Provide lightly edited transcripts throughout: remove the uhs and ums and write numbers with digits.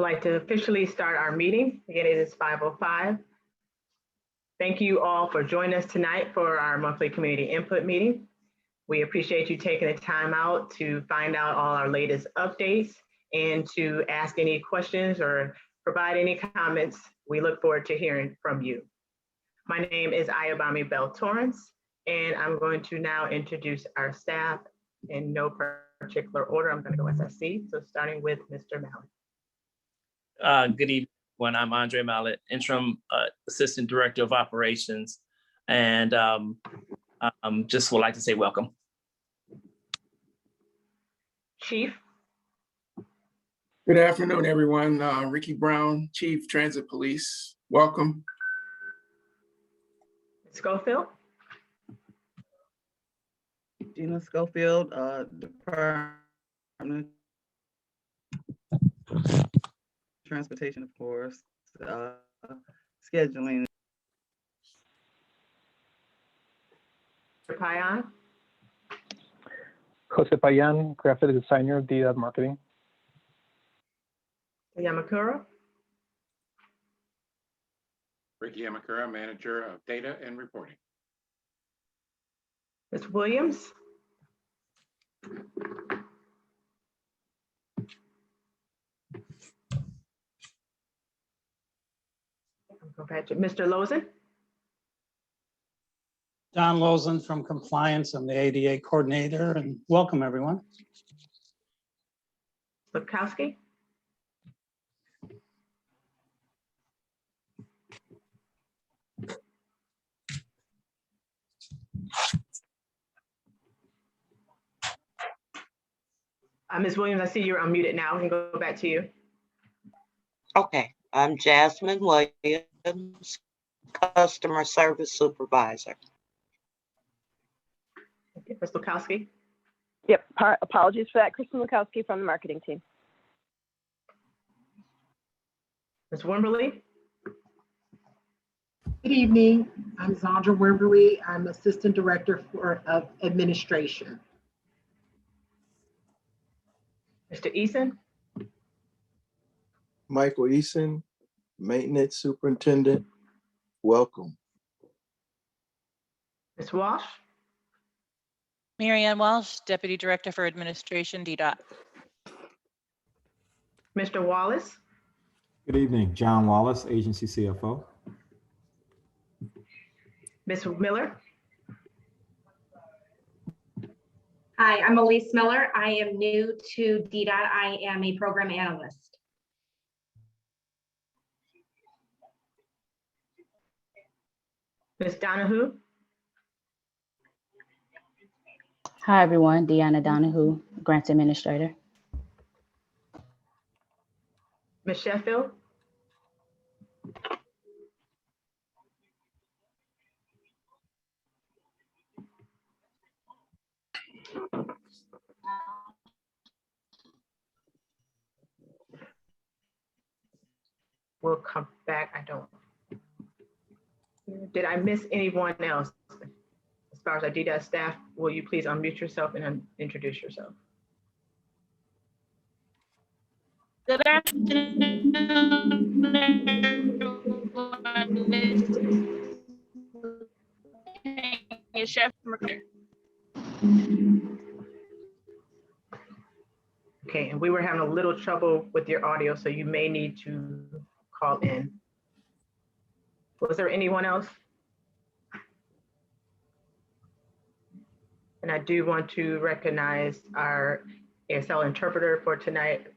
would like to officially start our meeting. Again, it is 5:05. Thank you all for joining us tonight for our monthly community input meeting. We appreciate you taking the time out to find out all our latest updates and to ask any questions or provide any comments. We look forward to hearing from you. My name is Ayobami Bell Torrance, and I'm going to now introduce our staff in no particular order. I'm going to go as I see. So starting with Mr. Mallett. Good evening, everyone. I'm Andre Mallett, Interim Assistant Director of Operations, and just would like to say welcome. Chief. Good afternoon, everyone. Ricky Brown, Chief Transit Police. Welcome. Schofield. Gina Schofield, Department of Transportation, of course, scheduling. Payan. Jose Payan, graphic designer, Ddot Marketing. Yamakura. Ricky Yamakura, Manager of Data and Reporting. Ms. Williams. Go back to Mr. Lozen. John Lozen from Compliance. I'm the ADA Coordinator, and welcome everyone. Lipkowski. Ms. Williams, I see you're unmuted now. We can go back to you. Okay, I'm Jasmine Williams, Customer Service Supervisor. Okay, Ms. Lukowski. Yep, apologies for that. Kristen Lukowski from the marketing team. Ms. Wimberly. Good evening. I'm Zandra Wimberly. I'm Assistant Director of Administration. Mr. Eason. Michael Eason, Maintenance Superintendent. Welcome. Ms. Walsh. Marianne Walsh, Deputy Director for Administration, Ddot. Mr. Wallace. Good evening, John Wallace, Agency CFO. Ms. Miller. Hi, I'm Elise Miller. I am new to Ddot. I am a program analyst. Ms. Donahue. Hi, everyone. Deanna Donahue, Grants Administrator. Ms. Sheffield. We'll come back. I don't. Did I miss anyone else? As far as our Ddot staff, will you please unmute yourself and introduce yourself? Good afternoon, everyone. Chef. Okay, and we were having a little trouble with your audio, so you may need to call in. Was there anyone else? And I do want to recognize our ASL interpreter for tonight,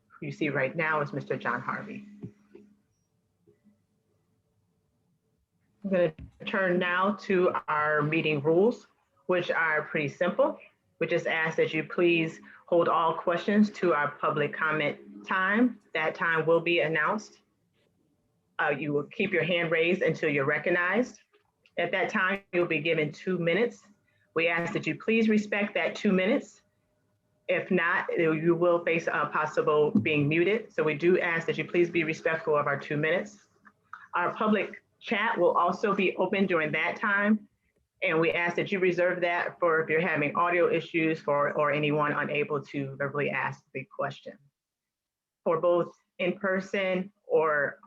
who you see right now is Mr. John Harvey. I'm going to turn now to our meeting rules, which are pretty simple. We just ask that you please hold all questions to our public comment time. That time will be announced. You will keep your hand raised until you're recognized. At that time, you'll be given 2 minutes. We ask that you please respect that 2 minutes. If not, you will face a possible being muted. So we do ask that you please be respectful of our 2 minutes. Our public chat will also be open during that time. And we ask that you reserve that for if you're having audio issues or anyone unable to verbally ask the question. For both in person or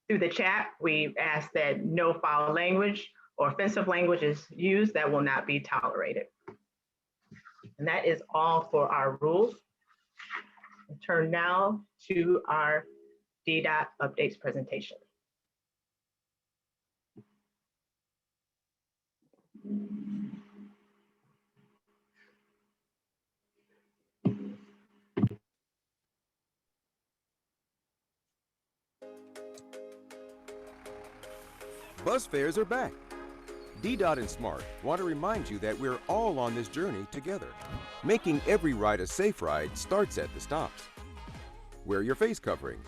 through the chat, we ask that no foul language or offensive language is used. That will not be tolerated. And that is all for our rules. We'll turn now to our Ddot Updates presentation. Bus fares are back. Ddot and Smart want to remind you that we're all on this journey together. Making every ride a safe ride starts at the stops. Wear your face covering.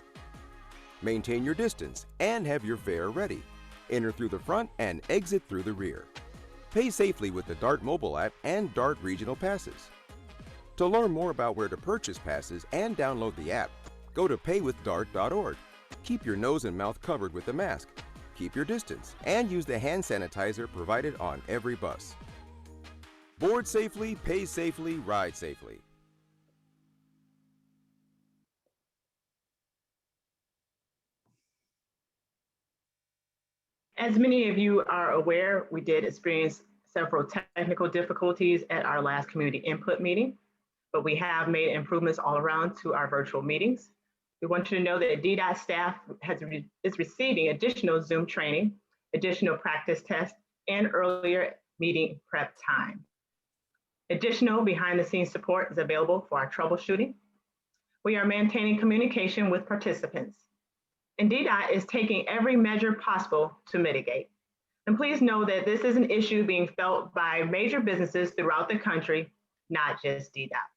Maintain your distance and have your fare ready. Enter through the front and exit through the rear. Pay safely with the Ddot mobile app and Ddot regional passes. To learn more about where to purchase passes and download the app, go to paywithddart.org. Keep your nose and mouth covered with a mask. Keep your distance and use the hand sanitizer provided on every bus. Board safely, pay safely, ride safely. As many of you are aware, we did experience several technical difficulties at our last community input meeting, but we have made improvements all around to our virtual meetings. We want you to know that Ddot staff is receiving additional Zoom training, additional practice tests, and earlier meeting prep time. Additional behind-the-scenes support is available for our troubleshooting. We are maintaining communication with participants. And Ddot is taking every measure possible to mitigate. And please know that this is an issue being felt by major businesses throughout the country, not just Ddot.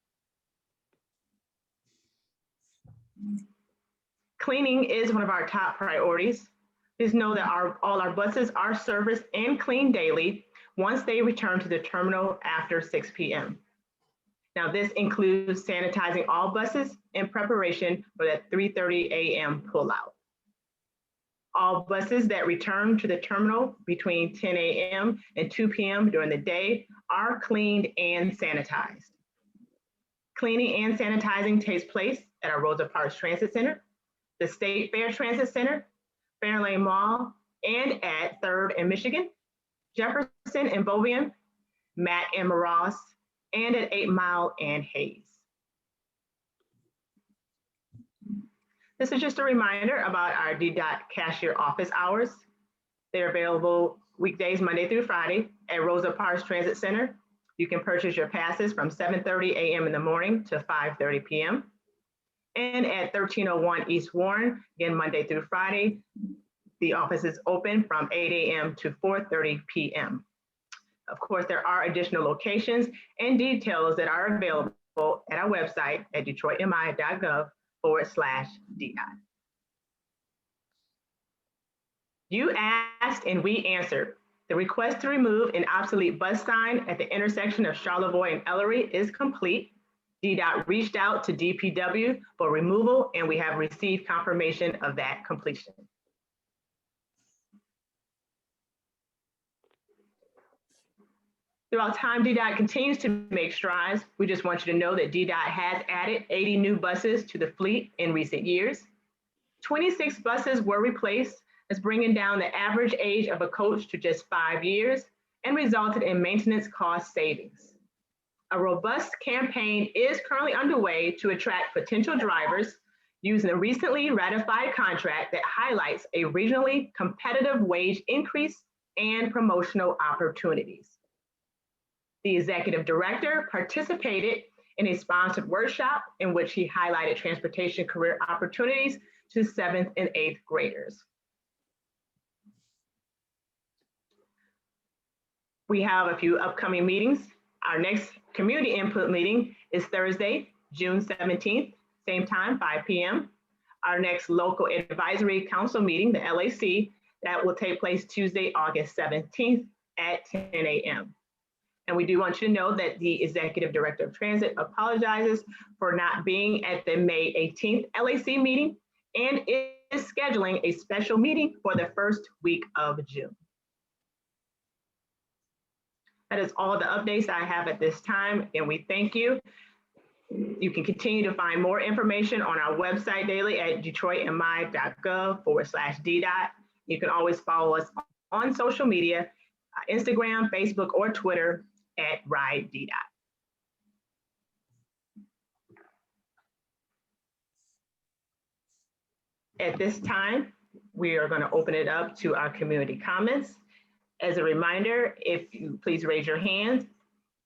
Cleaning is one of our top priorities. Please know that all our buses are serviced and cleaned daily once they return to the terminal after 6 p.m. Now, this includes sanitizing all buses in preparation for that 3:30 a.m. pullout. All buses that return to the terminal between 10 a.m. and 2 p.m. during the day are cleaned and sanitized. Cleaning and sanitizing takes place at our Rosa Parks Transit Center, the State Fair Transit Center, Fairlane Mall, and at 3rd and Michigan, Jefferson and Bovian, Mack and Maross, and at 8 Mile and Hayes. This is just a reminder about our Ddot cashier office hours. They're available weekdays, Monday through Friday at Rosa Parks Transit Center. You can purchase your passes from 7:30 a.m. in the morning to 5:30 p.m. And at 1301 East Warren, again, Monday through Friday, the office is open from 8 a.m. to 4:30 p.m. Of course, there are additional locations and details that are available at our website at detroitmi.gov/Ddot. You asked and we answered. The request to remove an obsolete bus sign at the intersection of Charlevoix and Ellery is complete. Ddot reached out to DPW for removal, and we have received confirmation of that completion. Throughout time, Ddot continues to make strides. We just want you to know that Ddot has added 80 new buses to the fleet in recent years. 26 buses were replaced, as bringing down the average age of a coach to just 5 years and resulted in maintenance cost savings. A robust campaign is currently underway to attract potential drivers using a recently ratified contract that highlights a regionally competitive wage increase and promotional opportunities. The executive director participated in a sponsored workshop in which he highlighted transportation career opportunities to 7th and 8th graders. We have a few upcoming meetings. Our next community input meeting is Thursday, June 17th, same time, 5 p.m. Our next local advisory council meeting, the LAC, that will take place Tuesday, August 17th at 10 a.m. And we do want you to know that the Executive Director of Transit apologizes for not being at the May 18th LAC meeting and is scheduling a special meeting for the first week of June. That is all the updates I have at this time, and we thank you. You can continue to find more information on our website daily at detroitmi.gov/DDOT. You can always follow us on social media, Instagram, Facebook, or Twitter at Ride DDOT. At this time, we are going to open it up to our community comments. As a reminder, if you please raise your hand,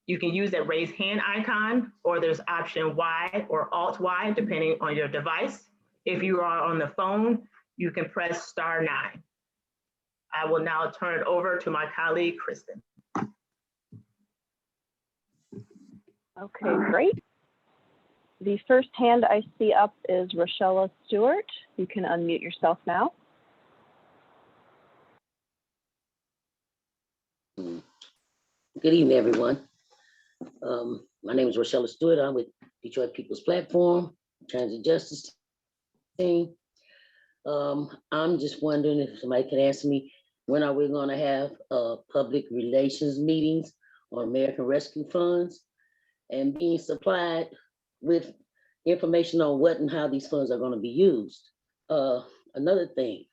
you can use that raise hand icon, or there's option Y or Alt Y, depending on your device. If you are on the phone, you can press *9. I will now turn it over to my colleague, Kristen. Okay, great. The first hand I see up is Rochella Stewart. You can unmute yourself now. Good evening, everyone. My name is Rochella Stewart. I'm with Detroit People's Platform, Transit Justice Team. I'm just wondering if somebody can answer me, when are we going to have public relations meetings on American Rescue Funds and being supplied with information on what and how these funds are going to be used? Another thing,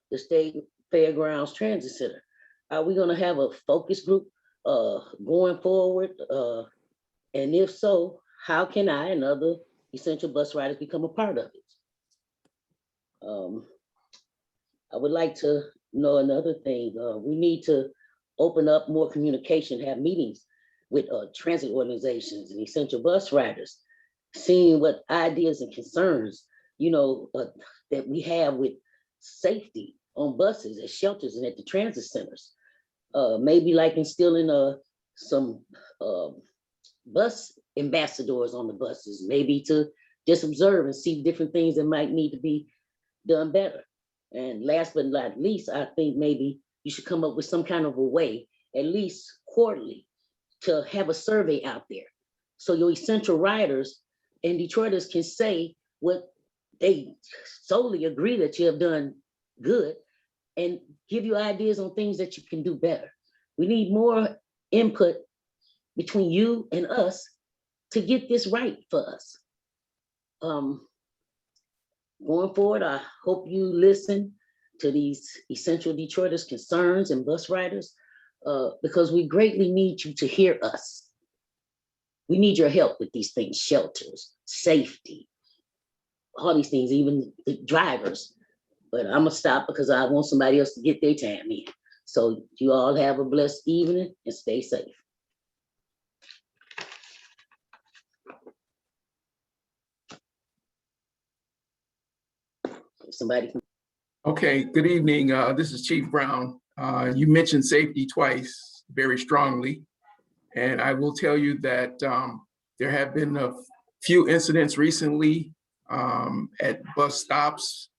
the State Fairgrounds Transit Center. Are we going to have a focus group going forward? And if so, how can I and other essential bus riders become a part of it? I would like to know another thing. We need to open up more communication, have meetings with transit organizations and essential bus riders, seeing what ideas and concerns, that we have with safety on buses, at shelters, and at the transit centers. Maybe like instilling some bus ambassadors on the buses, maybe to just observe and see different things that might need to be done better. And last but not least, I think maybe you should come up with some kind of a way, at least quarterly, to have a survey out there, so your essential riders and Detroiters can say what they solely agree that you have done good, and give you ideas on things that you can do better. We need more input between you and us to get this right for us. Going forward, I hope you listen to these essential Detroiters' concerns and bus riders, because we greatly need you to hear us. We need your help with these things: shelters, safety, all these things, even the drivers. But I'm gonna stop because I want somebody else to get their time in. So you all have a blessed evening and stay safe. If somebody can. Okay, good evening. This is Chief Brown. You mentioned safety twice very strongly. And I will tell you that there have been a few incidents recently at bus stops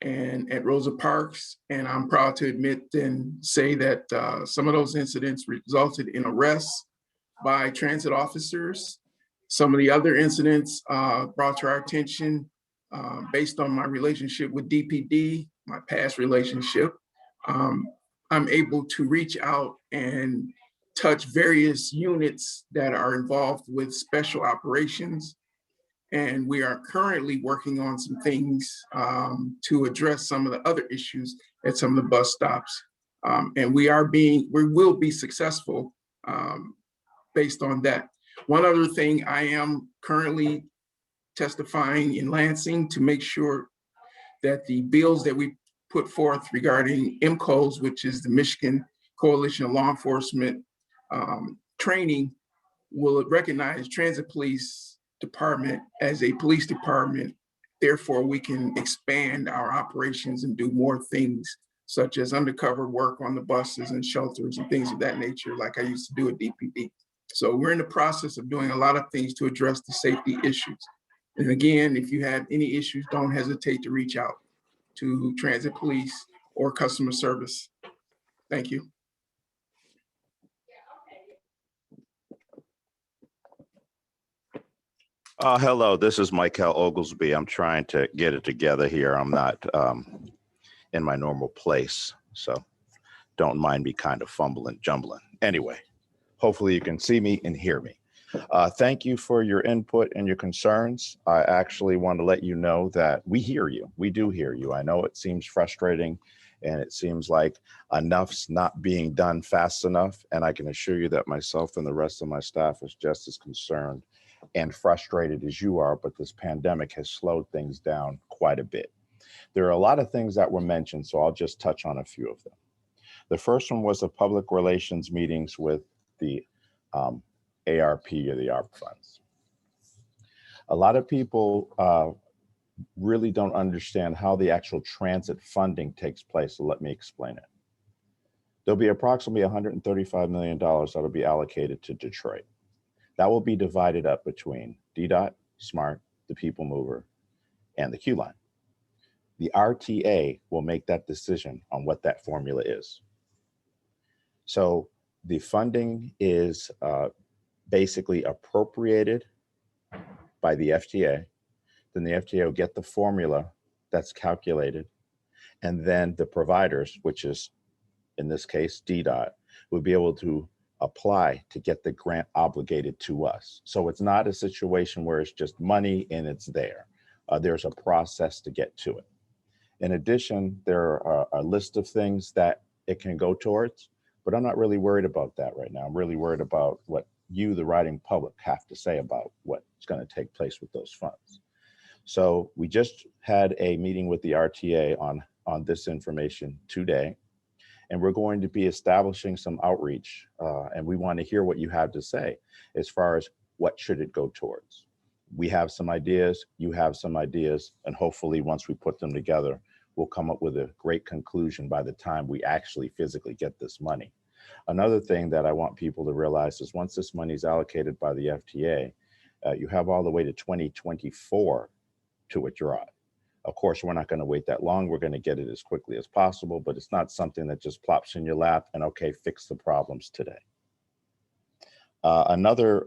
and at Rosa Parks. And I'm proud to admit and say that some of those incidents resulted in arrests by transit officers. Some of the other incidents brought to our attention based on my relationship with DPD, my past relationship. I'm able to reach out and touch various units that are involved with special operations. And we are currently working on some things to address some of the other issues at some of the bus stops. And we will be successful based on that. One other thing, I am currently testifying in Lansing to make sure that the bills that we put forth regarding MCOs, which is the Michigan Coalition of Law Enforcement training, will recognize Transit Police Department as a police department. Therefore, we can expand our operations and do more things, such as undercover work on the buses and shelters and things of that nature, like I used to do at DPD. So we're in the process of doing a lot of things to address the safety issues. And again, if you have any issues, don't hesitate to reach out to Transit Police or customer service. Thank you. Hello, this is Michael Oglesby. I'm trying to get it together here. I'm not in my normal place, so don't mind me kind of fumbling, jumbling. Anyway, hopefully you can see me and hear me. Thank you for your input and your concerns. I actually want to let you know that we hear you. We do hear you. I know it seems frustrating and it seems like enough's not being done fast enough. And I can assure you that myself and the rest of my staff is just as concerned and frustrated as you are, but this pandemic has slowed things down quite a bit. There are a lot of things that were mentioned, so I'll just touch on a few of them. The first one was the public relations meetings with the ARP or the ARP funds. A lot of people really don't understand how the actual transit funding takes place, so let me explain it. There'll be approximately $135 million that'll be allocated to Detroit. That will be divided up between Ddot, SMART, the People Mover, and the Q Line. The RTA will make that decision on what that formula is. So the funding is basically appropriated by the FTA. Then the FTA will get the formula that's calculated. And then the providers, which is in this case, Ddot, will be able to apply to get the grant obligated to us. So it's not a situation where it's just money and it's there. There's a process to get to it. In addition, there are a list of things that it can go towards, but I'm not really worried about that right now. I'm really worried about what you, the writing public, have to say about what's going to take place with those funds. So we just had a meeting with the RTA on this information today, and we're going to be establishing some outreach, and we want to hear what you have to say as far as what should it go towards. We have some ideas, you have some ideas, and hopefully once we put them together, we'll come up with a great conclusion by the time we actually physically get this money. Another thing that I want people to realize is once this money is allocated by the FTA, you have all the way to 2024 to withdraw it. Of course, we're not going to wait that long. We're going to get it as quickly as possible, but it's not something that just plops in your lap and okay, fix the problems today. Another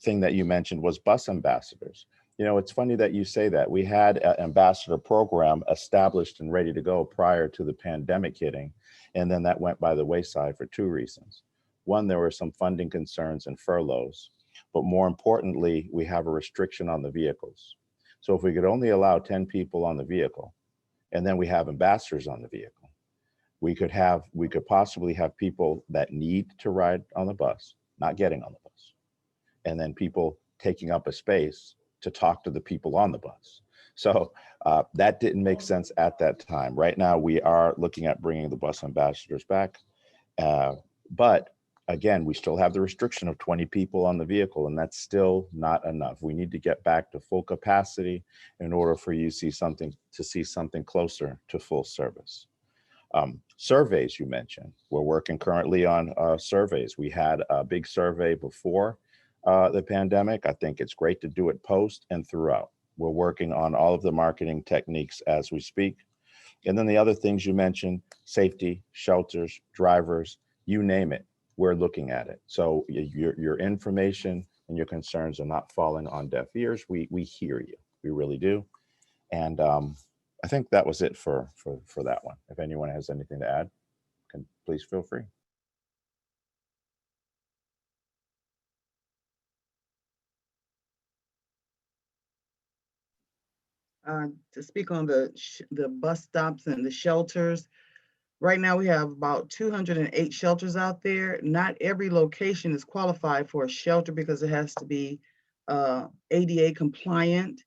thing that you mentioned was bus ambassadors. You know, it's funny that you say that. We had an ambassador program established and ready to go prior to the pandemic hitting, and then that went by the wayside for two reasons. One, there were some funding concerns and furloughs, but more importantly, we have a restriction on the vehicles. So if we could only allow 10 people on the vehicle, and then we have ambassadors on the vehicle, we could possibly have people that need to ride on the bus, not getting on the bus, and then people taking up a space to talk to the people on the bus. So that didn't make sense at that time. Right now, we are looking at bringing the bus ambassadors back, but again, we still have the restriction of 20 people on the vehicle, and that's still not enough. We need to get back to full capacity in order for you to see something closer to full service. Surveys you mentioned. We're working currently on surveys. We had a big survey before the pandemic. I think it's great to do it post and throughout. We're working on all of the marketing techniques as we speak. And then the other things you mentioned, safety, shelters, drivers, you name it. We're looking at it. So your information and your concerns are not falling on deaf ears. We hear you. We really do. And I think that was it for that one. If anyone has anything to add, please feel free. To speak on the bus stops and the shelters, right now we have about 208 shelters out there. Not every location is qualified for a shelter because it has to be ADA compliant.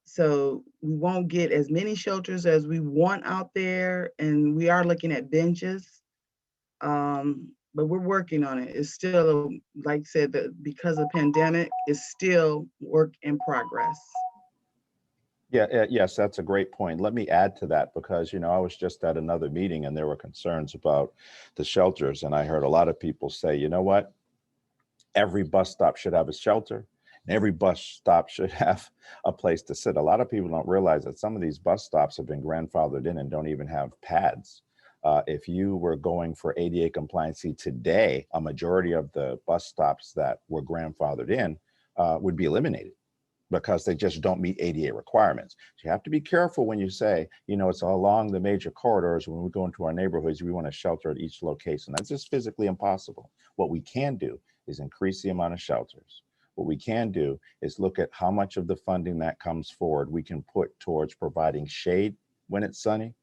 So we won't get as many shelters as we want out there, and we are looking at benches, but we're working on it. It's still, like I said, that because of pandemic, it's still work in progress. Yeah, yes, that's a great point. Let me add to that because, you know, I was just at another meeting and there were concerns about the shelters. And I heard a lot of people say, you know what, every bus stop should have a shelter and every bus stop should have a place to sit. A lot of people don't realize that some of these bus stops have been grandfathered in and don't even have pads. If you were going for ADA compliancy today, a majority of the bus stops that were grandfathered in would be eliminated, because they just don't meet ADA requirements. So you have to be careful when you say, you know, it's along the major corridors. When we go into our neighborhoods, we want to shelter at each location. That's just physically impossible. What we can do is increase the amount of shelters. What we can do is look at how much of the funding that comes forward we can put towards providing shade when it's sunny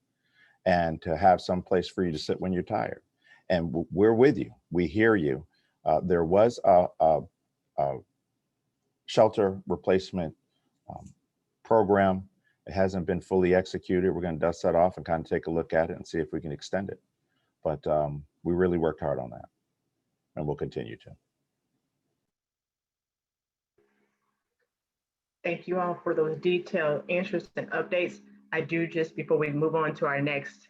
and to have some place for you to sit when you're tired. And we're with you. We hear you. There was a shelter replacement program. It hasn't been fully executed. We're going to dust that off and kind of take a look at it and see if we can extend it. But we really worked hard on that, and we'll continue to. Thank you all for those detailed answers and updates. I do just, before we move on to our next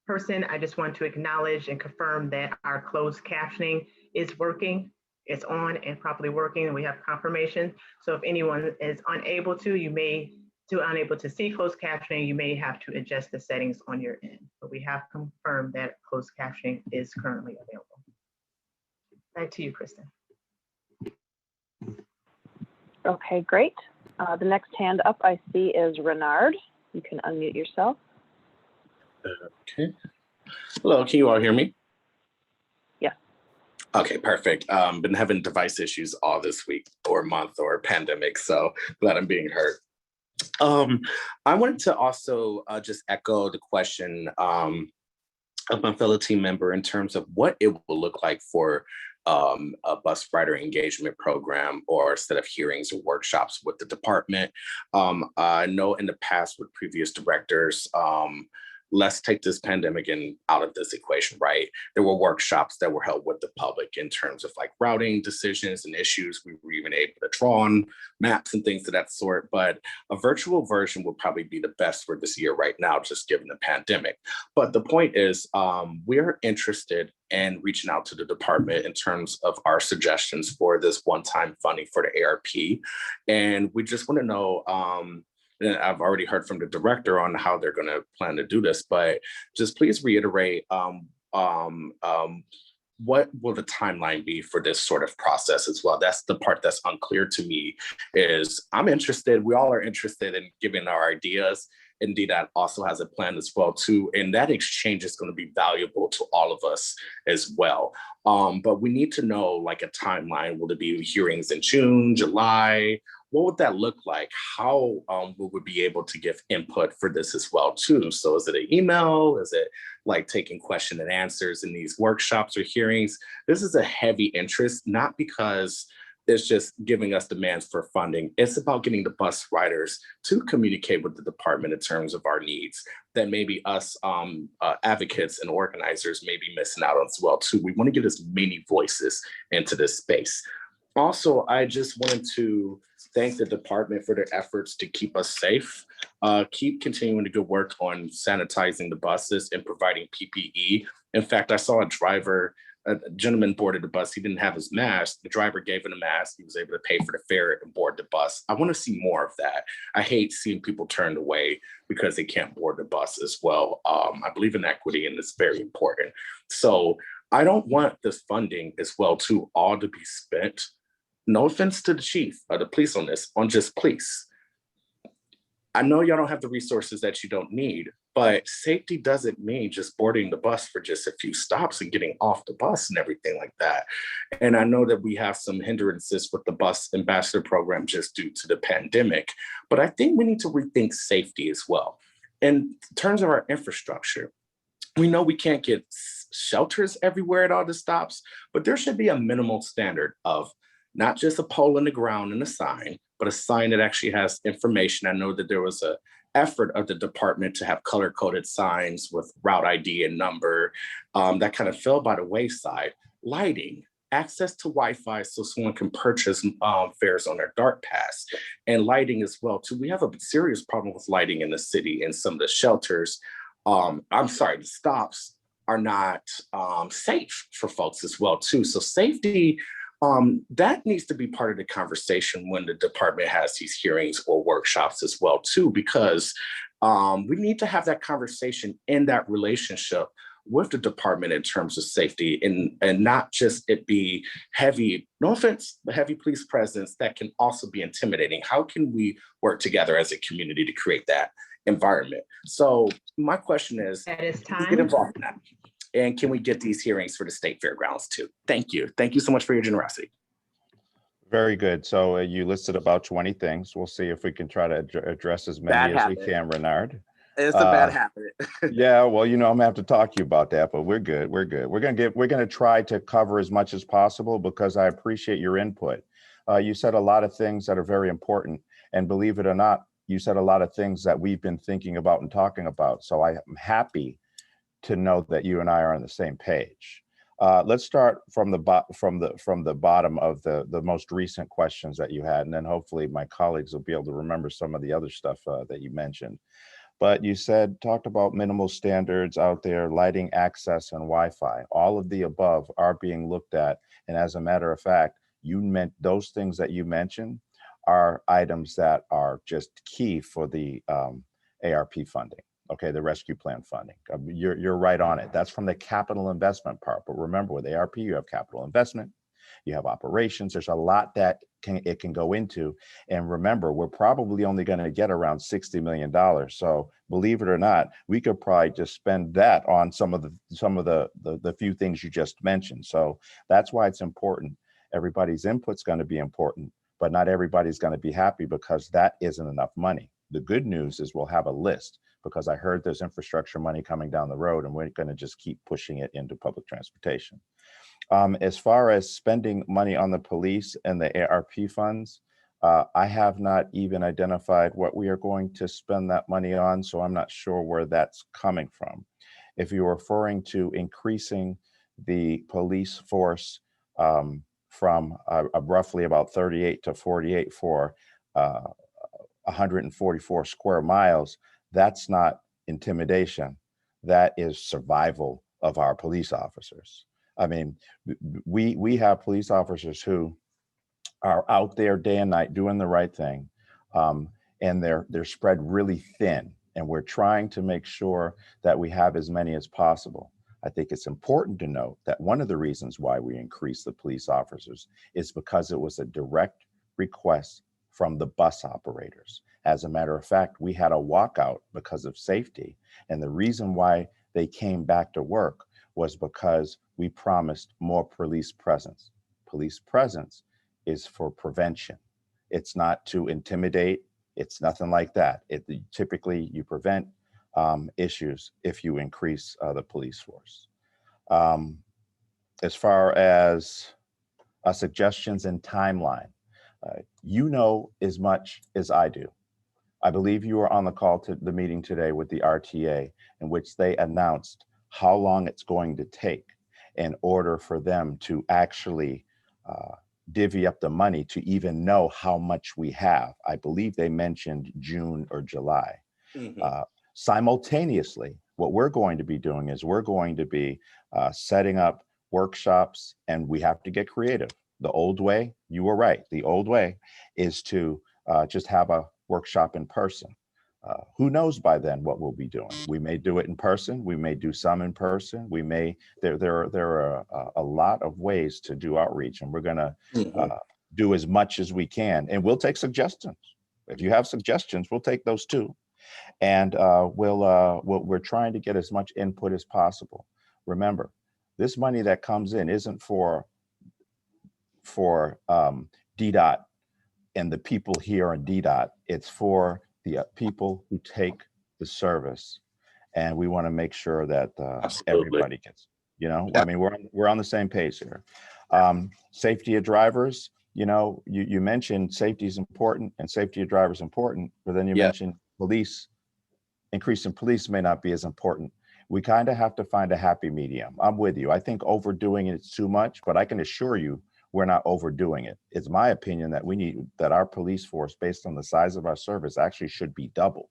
person, I just want to acknowledge and confirm that our closed captioning is working. It's on and properly working, and we have confirmation. So if anyone is unable to see closed captioning, you may have to adjust the settings on your end. But we have confirmed that closed captioning is currently available. Back to you, Kristen. Okay, great. The next hand up I see is Renard. You can unmute yourself. Okay. Hello, can you all hear me? Yes. Okay, perfect. Been having device issues all this week or month or pandemic, so glad I'm being heard. I wanted to also just echo the question of my fellow team member in terms of what it will look like for a bus rider engagement program or a set of hearings or workshops with the department. I know in the past with previous directors, let's take this pandemic and out of this equation, right? There were workshops that were held with the public in terms of like routing decisions and issues. We were even able to draw on maps and things of that sort, but a virtual version would probably be the best for this year right now, just given the pandemic. But the point is, we're interested in reaching out to the department in terms of our suggestions for this one-time funding for the ARP. And we just want to know, and I've already heard from the director on how they're going to plan to do this, but just please reiterate what will the timeline be for this sort of process as well? That's the part that's unclear to me. Is I'm interested, we all are interested in giving our ideas. And Ddot also has a plan as well too. And that exchange is going to be valuable to all of us as well. But we need to know like a timeline. Will there be hearings in June, July? What would that look like? How we would be able to give input for this as well too? So is it an email? Is it like taking question and answers in these workshops or hearings? This is a heavy interest, not because it's just giving us demands for funding. It's about getting the bus riders to communicate with the department in terms of our needs that maybe us advocates and organizers may be missing out on as well too. We want to get as many voices into this space. Also, I just wanted to thank the department for their efforts to keep us safe. Keep continuing the good work on sanitizing the buses and providing PPE. In fact, I saw a gentleman boarded the bus. He didn't have his mask. The driver gave him a mask. He was able to pay for the fare and board the bus. I want to see more of that. I hate seeing people turned away because they can't board the bus as well. I believe in equity, and it's very important. So I don't want this funding as well too all to be spent. No offense to the chief or the police on this, on just police. I know y'all don't have the resources that you don't need, but safety doesn't mean just boarding the bus for just a few stops and getting off the bus and everything like that. And I know that we have some hindrances with the bus ambassador program just due to the pandemic, but I think we need to rethink safety as well. In terms of our infrastructure, we know we can't get shelters everywhere at all the stops, but there should be a minimal standard of not just a pole in the ground and a sign, but a sign that actually has information. I know that there was an effort of the department to have color-coded signs with route ID and number that kind of fell by the wayside. Lighting, access to Wi-Fi so someone can purchase fares on their Dart Pass, and lighting as well too. We have a serious problem with lighting in the city, and some of the shelters, the stops are not safe for folks as well too. So safety, that needs to be part of the conversation when the department has these hearings or workshops as well too, because we need to have that conversation in that relationship with the department in terms of safety, and not just it be heavy, no offense, but heavy police presence that can also be intimidating. How can we work together as a community to create that environment? So my question is, that is time. Get involved in that. And can we get these hearings for the state fairgrounds too? Thank you. Thank you so much for your generosity. Very good. So you listed about 20 things. We'll see if we can try to address as many Bad as we habit. can, Renard. It's a bad habit. Yeah, well, you know, I'm gonna have to talk to you about that, but we're good. We're good. We're gonna try to cover as much as possible because I appreciate your input. You said a lot of things that are very important, and believe it or not, you said a lot of things that we've been thinking about and talking about. So I am happy to know that you and I are on the same page. Let's start from the bottom of the most recent questions that you had, and then hopefully my colleagues will be able to remember some of the other stuff that you mentioned. But you talked about minimal standards out there, lighting, access, and Wi-Fi. All of the above are being looked at. And as a matter of fact, you meant those things that you mentioned are items that are just key for the ARP funding. Okay, the rescue plan funding. You're right on it. That's from the capital investment part. But remember, with ARP, you have capital investment, you have operations. There's a lot that it can go into. And remember, we're probably only going to get around $60 million. So believe it or not, we could probably just spend that on some of the few things you just mentioned. So that's why it's important. Everybody's input's going to be important, but not everybody's going to be happy because that isn't enough money. The good news is we'll have a list, because I heard there's infrastructure money coming down the road, and we're going to just keep pushing it into public transportation. As far as spending money on the police and the ARP funds, I have not even identified what we are going to spend that money on, so I'm not sure where that's coming from. If you're referring to increasing the police force from roughly about 38 to 48 for 144 square miles, that's not intimidation. That is survival of our police officers. I mean, we have police officers who are out there day and night doing the right thing, and they're spread really thin. And we're trying to make sure that we have as many as possible. I think it's important to note that one of the reasons why we increased the police officers is because it was a direct request from the bus operators. As a matter of fact, we had a walkout because of safety. And the reason why they came back to work was because we promised more police presence. Police presence is for prevention. It's not to intimidate. It's nothing like that. Typically, you prevent issues if you increase the police force. As far as suggestions and timeline, you know as much as I do. I believe you were on the call to the meeting today with the RTA, in which they announced how long it's going to take in order for them to actually divvy up the money to even know how much we have. I believe they mentioned June or July. Simultaneously, what we're going to be doing is we're going to be setting up workshops, and we have to get creative. The old way, you were right, the old way is to just have a workshop in person. Who knows by then what we'll be doing? We may do it in person. We may do some in person. We may, there are a lot of ways to do outreach, and we're gonna do as much as we can. And we'll take suggestions. If you have suggestions, we'll take those too. And we're trying to get as much input as possible. Remember, this money that comes in isn't for Ddot and the people here in Ddot. It's for the people who take the service, and we want to make sure that everybody gets. You know, I mean, we're on the same page here. Safety of drivers. You know, you mentioned safety is important and safety of drivers important, but then you mentioned police. Increasing police may not be as important. We kind of have to find a happy medium. I'm with you. I think overdoing it is too much, but I can assure you we're not overdoing it. It's my opinion that our police force, based on the size of our service, actually should be double.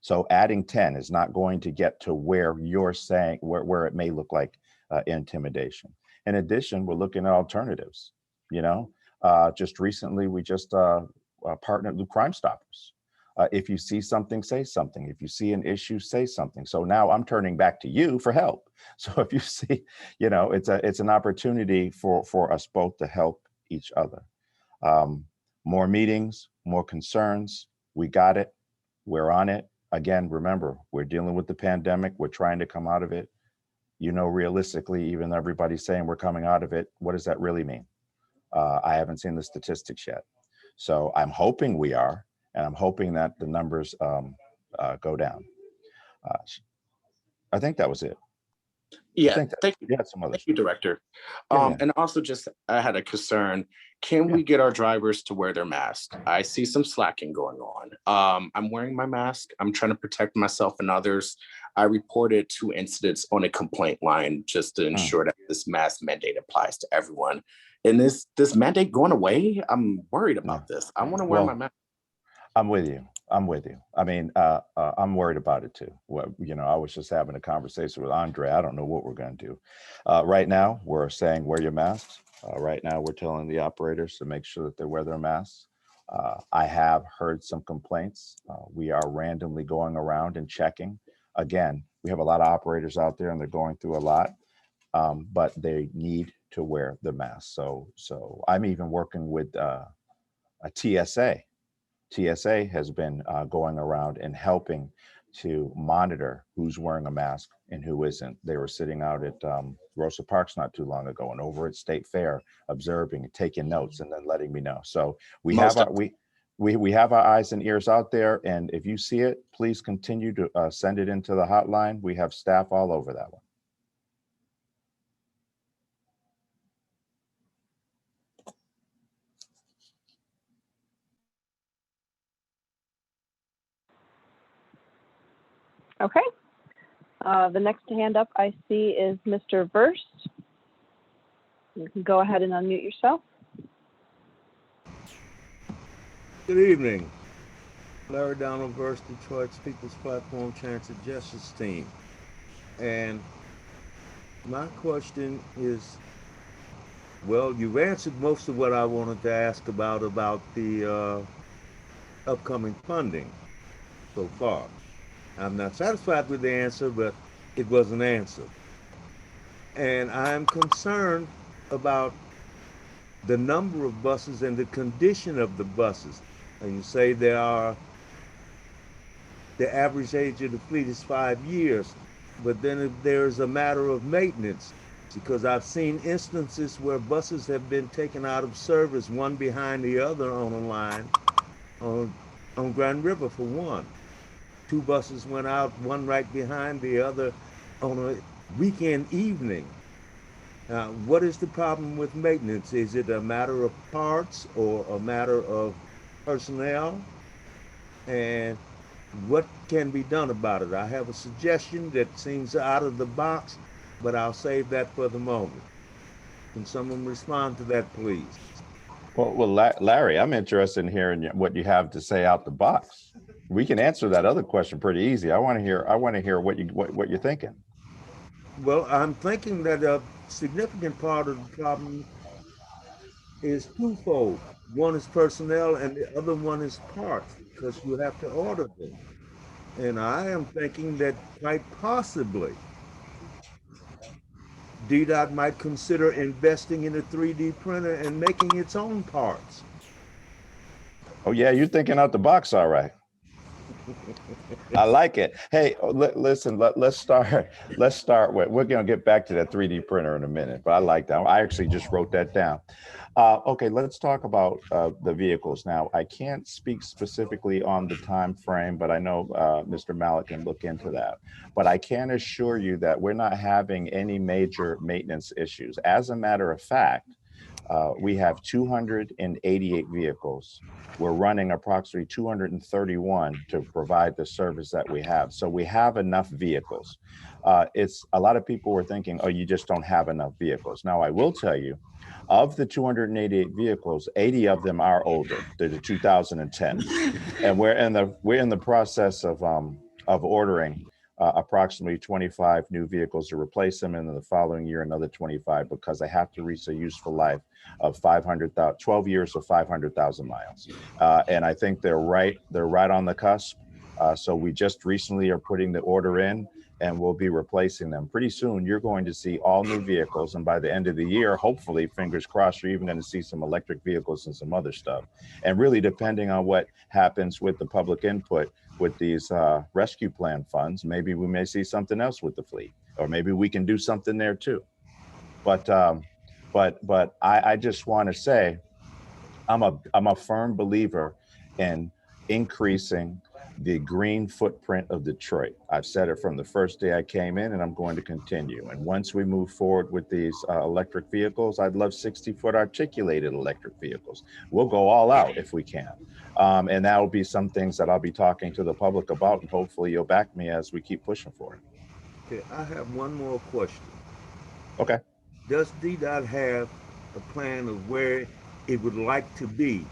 So adding 10 is not going to get to where you're saying, where it may look like intimidation. In addition, we're looking at alternatives. You know, just recently, we just partnered with Crime Stoppers. If you see something, say something. If you see an issue, say something. So now I'm turning back to you for help. So if you see, you know, it's an opportunity for us both to help each other. More meetings, more concerns. We got it. We're on it. Again, remember, we're dealing with the pandemic. We're trying to come out of it. realistically, even though everybody's saying we're coming out of it, what does that really mean? I haven't seen the statistics yet. So I'm hoping we are, and I'm hoping that the numbers go down. I think that was it. Yeah, thank you. Yeah, some others. Thank you, Director. Yeah. And also just, I had a concern. Can we get our drivers to wear their mask? I see some slacking going on. I'm wearing my mask. I'm trying to protect myself and others. I reported 2 incidents on a complaint line just to ensure that this mask mandate applies to everyone. And this mandate going away? I'm worried about this. I want to wear my mask. I'm with you. I'm with you. I mean, I'm worried about it too. Well, I was just having a conversation with Andre. I don't know what we're going to do. Right now, we're saying wear your masks. Right now, we're telling the operators to make sure that they wear their masks. I have heard some complaints. We are randomly going around and checking. Again, we have a lot of operators out there and they're going through a lot, but they need to wear the mask. So I'm even working with a TSA. TSA has been going around and helping to monitor who's wearing a mask and who isn't. They were sitting out at Rosa Parks not too long ago and over at State Fair, observing and taking notes and then letting me know. So we have our eyes and ears out there. And if you see it, please continue to send it into the hotline. We have staff all over that one. Okay. The next hand up I see is Mr. Verst. You can go ahead and unmute yourself. Good evening. Larry Donald Verst, Detroit's People's Platform Transit Justice Team. And my question is, well, you've answered most of what I wanted to ask about the upcoming funding so far. I'm not satisfied with the answer, but it was an answer. And I'm concerned about the number of buses and the condition of the buses. And you say the average age of the fleet is 5 years, but then if there's a matter of maintenance, because I've seen instances where buses have been taken out of service, one behind the other on a line, on Grand River for one. 2 buses went out, one right behind the other on a weekend evening. What is the problem with maintenance? Is it a matter of parts or a matter of personnel? And what can be done about it? I have a suggestion that seems out of the box, but I'll save that for the moment. Can someone respond to that, please? Well, Larry, I'm interested in hearing what you have to say out the box. We can answer that other question pretty easy. I want to hear what you're thinking. Well, I'm thinking that a significant part of the problem is twofold. One is personnel and the other one is parts, because you have to order them. And I am thinking that quite possibly Ddot might consider investing in a 3D printer and making its own parts. Oh yeah, you're thinking out the box, all right. I like it. Hey, listen, let's start with, we're going to get back to that 3D printer in a minute, but I like that. I actually just wrote that down. Okay, let's talk about the vehicles now. I can't speak specifically on the time frame, but I know Mr. Malik can look into that. But I can assure you that we're not having any major maintenance issues. As a matter of fact, we have 288 vehicles. We're running approximately 231 to provide the service that we have. So we have enough vehicles. It's a lot of people were thinking, oh, you just don't have enough vehicles. Now I will tell you, of the 288 vehicles, 80 of them are older. They're the 2010s, and we're in the process of ordering approximately 25 new vehicles to replace them, and in the following year another 25, because they have to reach a useful life of 12 years of 500,000 miles. And I think they're right on the cusp. So we just recently are putting the order in, and we'll be replacing them. Pretty soon, you're going to see all new vehicles. And by the end of the year, hopefully, fingers crossed, you're even going to see some electric vehicles and some other stuff. And really, depending on what happens with the public input with these rescue plan funds, maybe we may see something else with the fleet. or maybe we can do something there too. But I just want to say, I'm a firm believer in increasing the green footprint of Detroit. I've said it from the first day I came in, and I'm going to continue. And once we move forward with these electric vehicles, I'd love 60-foot articulated electric vehicles. We'll go all out if we can. And that will be some things that I'll be talking to the public about, and hopefully you'll back me as we keep pushing for it. Okay, I have one more question. Okay. Does DDOT have a plan of where it would like to be,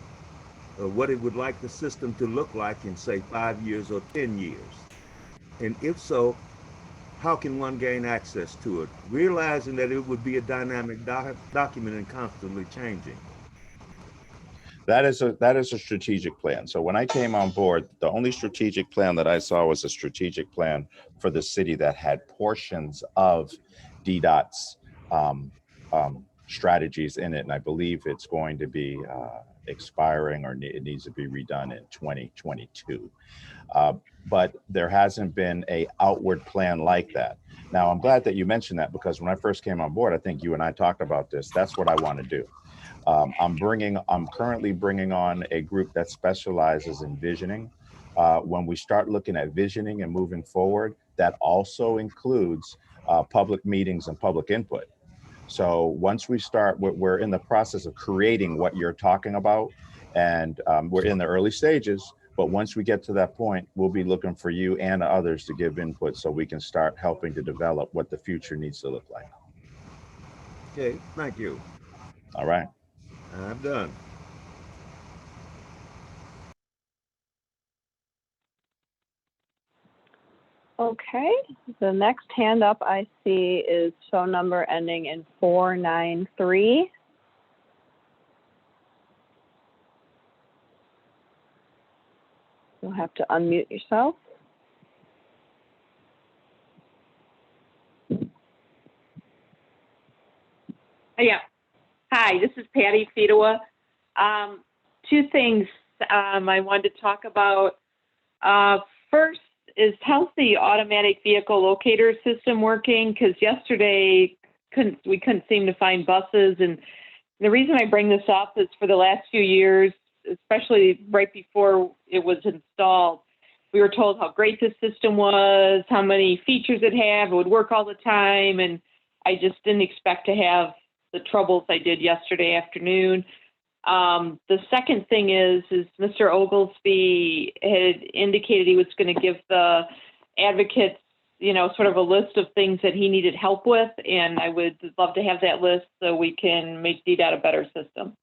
or what it would like the system to look like in, say, 5 years or 10 years? And if so, how can one gain access to it, realizing that it would be a dynamic document and constantly changing? That is a strategic plan. So when I came on board, the only strategic plan that I saw was a strategic plan for the city that had portions of DDOT's strategies in it. And I believe it's going to be expiring, or it needs to be redone in 2022. But there hasn't been a outward plan like that. Now, I'm glad that you mentioned that, because when I first came on board, I think you and I talked about this. That's what I want to do. I'm currently bringing on a group that specializes in visioning. When we start looking at visioning and moving forward, that also includes public meetings and public input. So once we start, we're in the process of creating what you're talking about, and we're in the early stages. But once we get to that point, we'll be looking for you and others to give input so we can start helping to develop what the future needs to look like. Okay, thank you. All right. I'm done. Okay, the next hand up I see is phone number ending in 493. You'll have to unmute yourself. Yeah. Hi, this is Patty Fedowa. Two things I wanted to talk about. First is, how's the automatic vehicle locator system working? Because yesterday we couldn't seem to find buses. And the reason I bring this up is, for the last few years, especially right before it was installed, we were told how great this system was, how many features it had, it would work all the time. And I just didn't expect to have the troubles I did yesterday afternoon. The second thing is Mr. Oglesby had indicated he was going to give the advocates, sort of a list of things that he needed help with. And I would love to have that list so we can make DDOT a better system.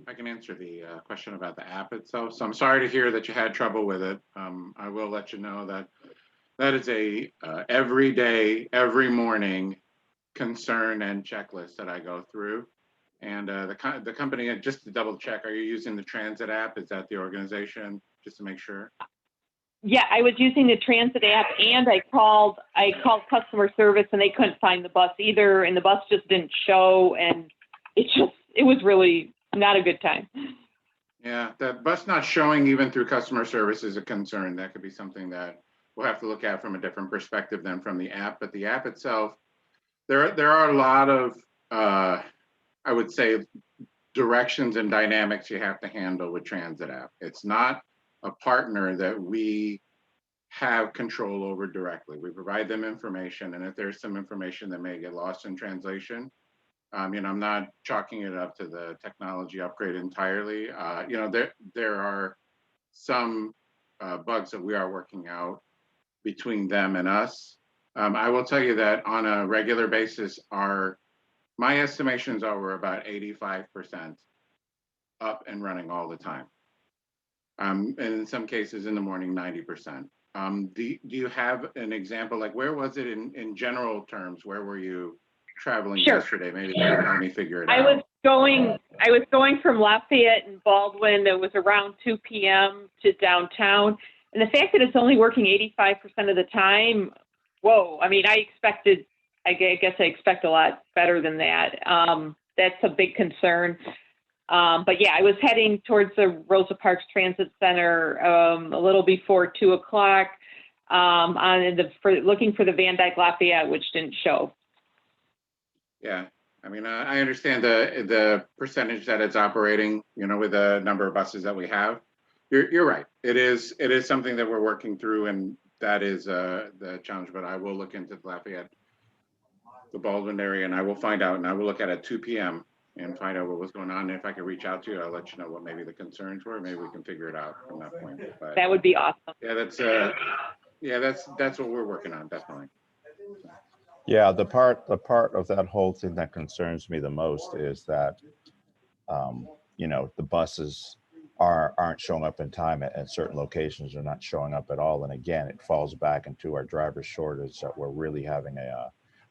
I can answer the question about the app itself. So I'm sorry to hear that you had trouble with it. I will let you know that that is a every day, every morning concern and checklist that I go through. And the company, just to double check, are you using the transit app? Is that the organization, just to make sure? Yeah, I was using the transit app, and I called customer service, and they couldn't find the bus either, and the bus just didn't show, and it was really not a good time. Yeah, the bus not showing even through customer service is a concern. That could be something that we'll have to look at from a different perspective than from the app. But the app itself, there are a lot of, I would say, directions and dynamics you have to handle with transit app. It's not a partner that we have control over directly. We provide them information, and if there's some information that may get lost in translation, I'm not chalking it up to the technology upgrade entirely. There are some bugs that we are working out between them and us. I will tell you that on a regular basis, my estimations are we're about 85% up and running all the time. And in some cases in the morning, 90%. Do you have an example? Like, where was it in general terms? Where were you traveling yesterday? Maybe that would help me figure it out. I was going from Lafayette and Baldwin. It was around 2 p.m. to downtown. And the fact that it's only working 85% of the time, whoa. I mean, I guess I expect a lot better than that. That's a big concern. But yeah, I was heading towards the Rosa Parks Transit Center a little before 2 o'clock looking for the Van Dyke Lafayette, which didn't show. Yeah, I mean, I understand the percentage that it's operating, you know, with the number of buses that we have. You're right. It is something that we're working through, and that is the challenge. But I will look into the Lafayette, the Baldwin area, and I will find out, and I will look at 2 p.m. and find out what was going on. And if I can reach out to you, I'll let you know what maybe the concerns were. Maybe we can figure it out from that point. But that would be awesome. Yeah, that's what we're working on, definitely. Yeah, the part of that whole thing that concerns me the most is that, you know, the buses aren't showing up in time at certain locations. They're not showing up at all. And again, it falls back into our driver shortage that we're really having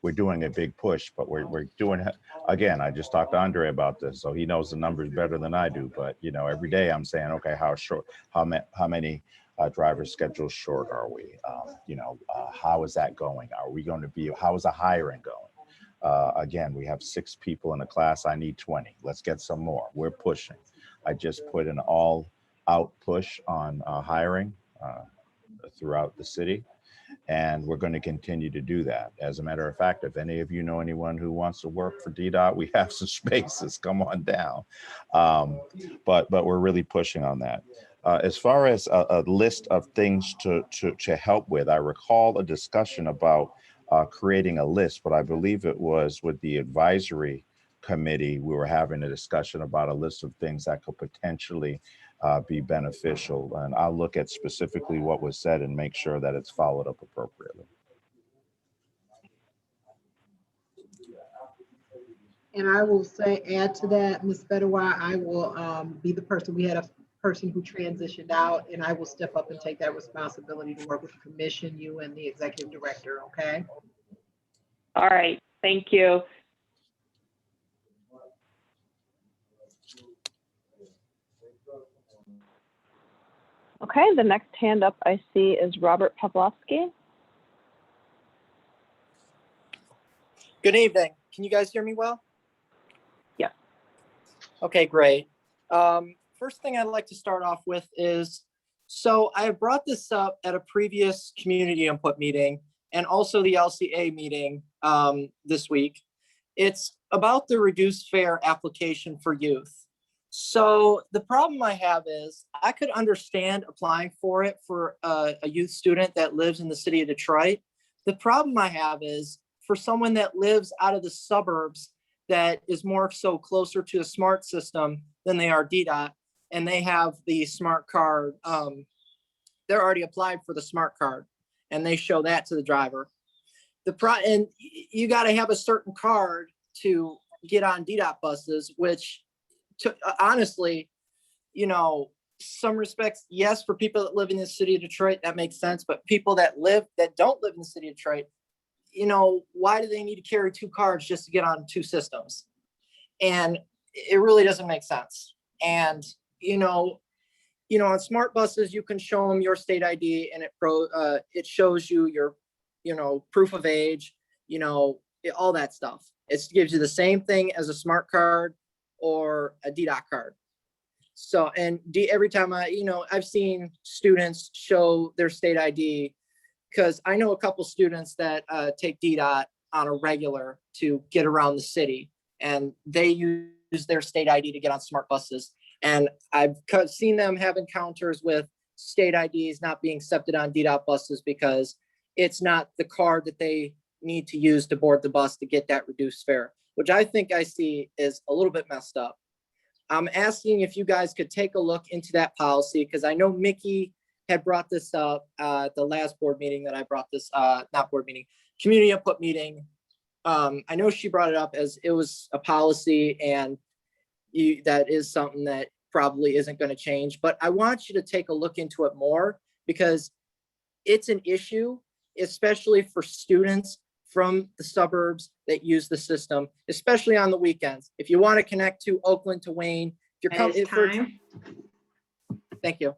we're doing a big push, but we're doing, again, I just talked to Andre about this, so he knows the numbers better than I do. But, you know, every day I'm saying, okay, how many driver schedules short are we? You know, how is that going? Are we going to be, how is the hiring going? Again, we have 6 people in a class. I need 20. Let's get some more. We're pushing. I just put an all-out push on hiring throughout the city, and we're going to continue to do that. As a matter of fact, if any of you know anyone who wants to work for Ddot, we have some spaces. Come on down. But we're really pushing on that. As far as a list of things to help with, I recall a discussion about creating a list, but I believe it was with the advisory committee. We were having a discussion about a list of things that could potentially be beneficial. And I'll look at specifically what was said and make sure that it's followed up appropriately. And I will say, add to that, Ms. Bedawai, I will be the person. We had a person who transitioned out, and I will step up and take that responsibility to work with the commission, you and the executive director, okay? All right, thank you. Okay, the next hand up I see is Robert Pavlovsky. Good evening. Can you guys hear me well? Yeah. Okay, great. First thing I'd like to start off with is, so I brought this up at a previous community input meeting and also the LCA meeting this week. It's about the reduced fare application for youth. So the problem I have is I could understand applying for it for a youth student that lives in the city of Detroit. The problem I have is for someone that lives out of the suburbs that is more so closer to a smart system than they are Ddot, and they have the smart card. They're already applied for the smart card and they show that to the driver. And you got to have a certain card to get on Ddot buses, which honestly, you know, some respects, yes, for people that live in the city of Detroit, that makes sense. But people that don't live in the city of Detroit, you know, why do they need to carry 2 cards just to get on 2 systems? And it really doesn't make sense. And, you know, on smart buses, you can show them your state ID and it shows you your, you know, proof of age, you know, all that stuff. It gives you the same thing as a smart card or a Ddot card. So, and every time I've seen students show their state ID, because I know a couple students that take Ddot on a regular to get around the city, and they use their state ID to get on smart buses. And I've seen them have encounters with state IDs not being accepted on Ddot buses because it's not the card that they need to use to board the bus to get that reduced fare, which I think I see is a little bit messed up. I'm asking if you guys could take a look into that policy, because I know Mickey had brought this up at the last board meeting that I brought this, not board meeting, community input meeting. I know she brought it up as it was a policy, and that is something that probably isn't going to change. But I want you to take a look into it more, because it's an issue, especially for students from the suburbs that use the system, especially on the weekends. If you want to connect to Oakland to Wayne, if you're coming for time. Thank you.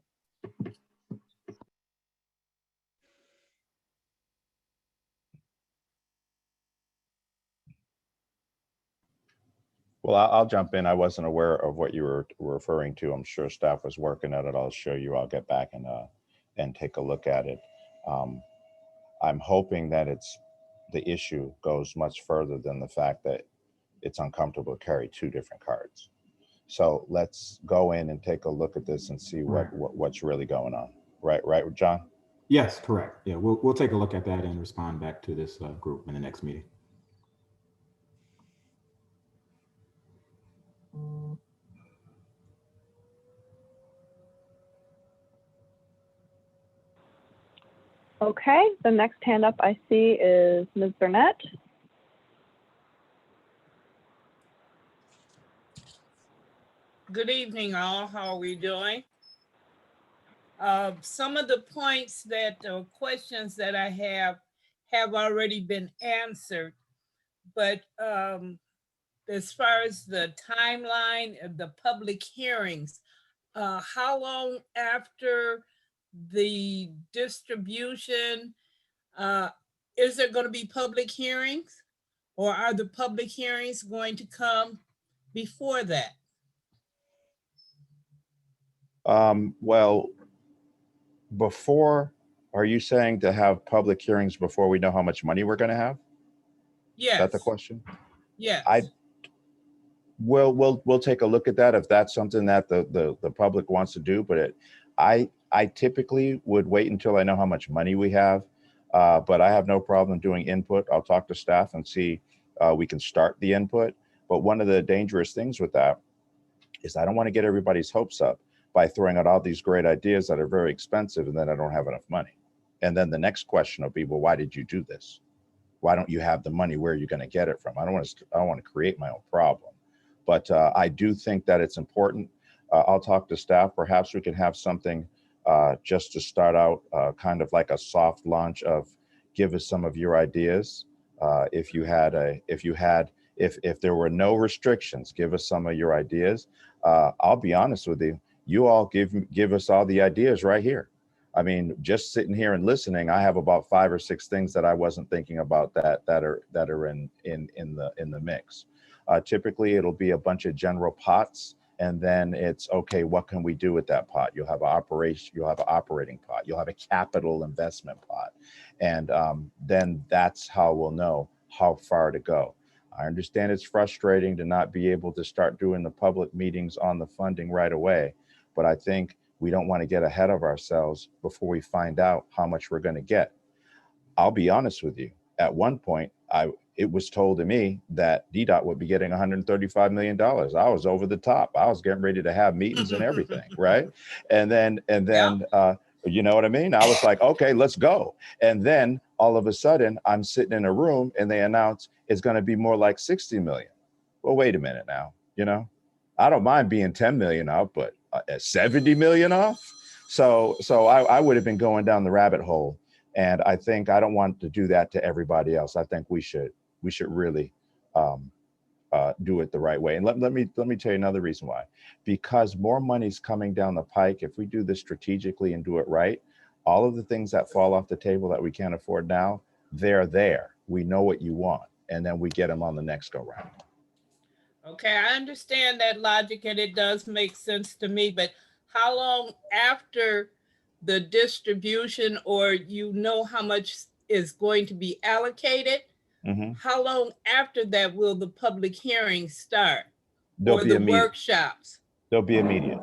Well, I'll jump in. I wasn't aware of what you were referring to. I'm sure staff was working at it. I'll show you. I'll get back and take a look at it. I'm hoping that the issue goes much further than the fact that it's uncomfortable to carry two different cards. So let's go in and take a look at this and see what's really going on. Right, John? Yes, correct. Yeah, we'll take a look at that and respond back to this group in the next meeting. Okay, the next hand up I see is Ms. Burnett. Good evening, all. How are we doing? Some of the points questions that I have already been answered, but as far as the timeline of the public hearings, how long after the distribution, is there going to be public hearings, or are the public hearings going to come before that? Well, are you saying to have public hearings before we know how much money we're going to have? Yes. Is that the question? Yes. We'll take a look at that if that's something that the public wants to do. But I typically would wait until I know how much money we have. But I have no problem doing input. I'll talk to staff and see we can start the input. But one of the dangerous things with that is I don't want to get everybody's hopes up by throwing out all these great ideas that are very expensive and then I don't have enough money. And then the next question will be, well, why did you do this? Why don't you have the money? Where are you going to get it from? I don't want to create my own problem. But I do think that it's important. I'll talk to staff. Perhaps we can have something just to start out, kind of like a soft launch of give us some of your ideas. If there were no restrictions, give us some of your ideas. I'll be honest with you. You all give us all the ideas right here. I mean, just sitting here and listening, I have about 5 or 6 things that I wasn't thinking about that are in the mix. Typically, it'll be a bunch of general pots, and then it's okay. What can we do with that pot? You'll have an operating pot. You'll have a capital investment pot, and then that's how we'll know how far to go. I understand it's frustrating to not be able to start doing the public meetings on the funding right away, but I think we don't want to get ahead of ourselves before we find out how much we're going to get. I'll be honest with you. At one point, it was told to me that Ddot would be getting $135 million. I was over the top. I was getting ready to have meetings and everything, right? And then, you know what I mean? I was like, okay, let's go. And then all of a sudden, I'm sitting in a room and they announce it's going to be more like 60 million. Well, wait a minute now. You know, I don't mind being 10 million out, but 70 million off. So I would have been going down the rabbit hole. And I think I don't want to do that to everybody else. I think we should really do it the right way. And let me tell you another reason why. Because more money's coming down the pike. If we do this strategically and do it right, all of the things that fall off the table that we can't afford now, they're there. We know what you want, and then we get them on the next go round. Okay, I understand that logic and it does make sense to me, but how long after the distribution, or you know how much is going to be allocated, how long after that will the public hearings start? Or the workshops? They'll be immediate.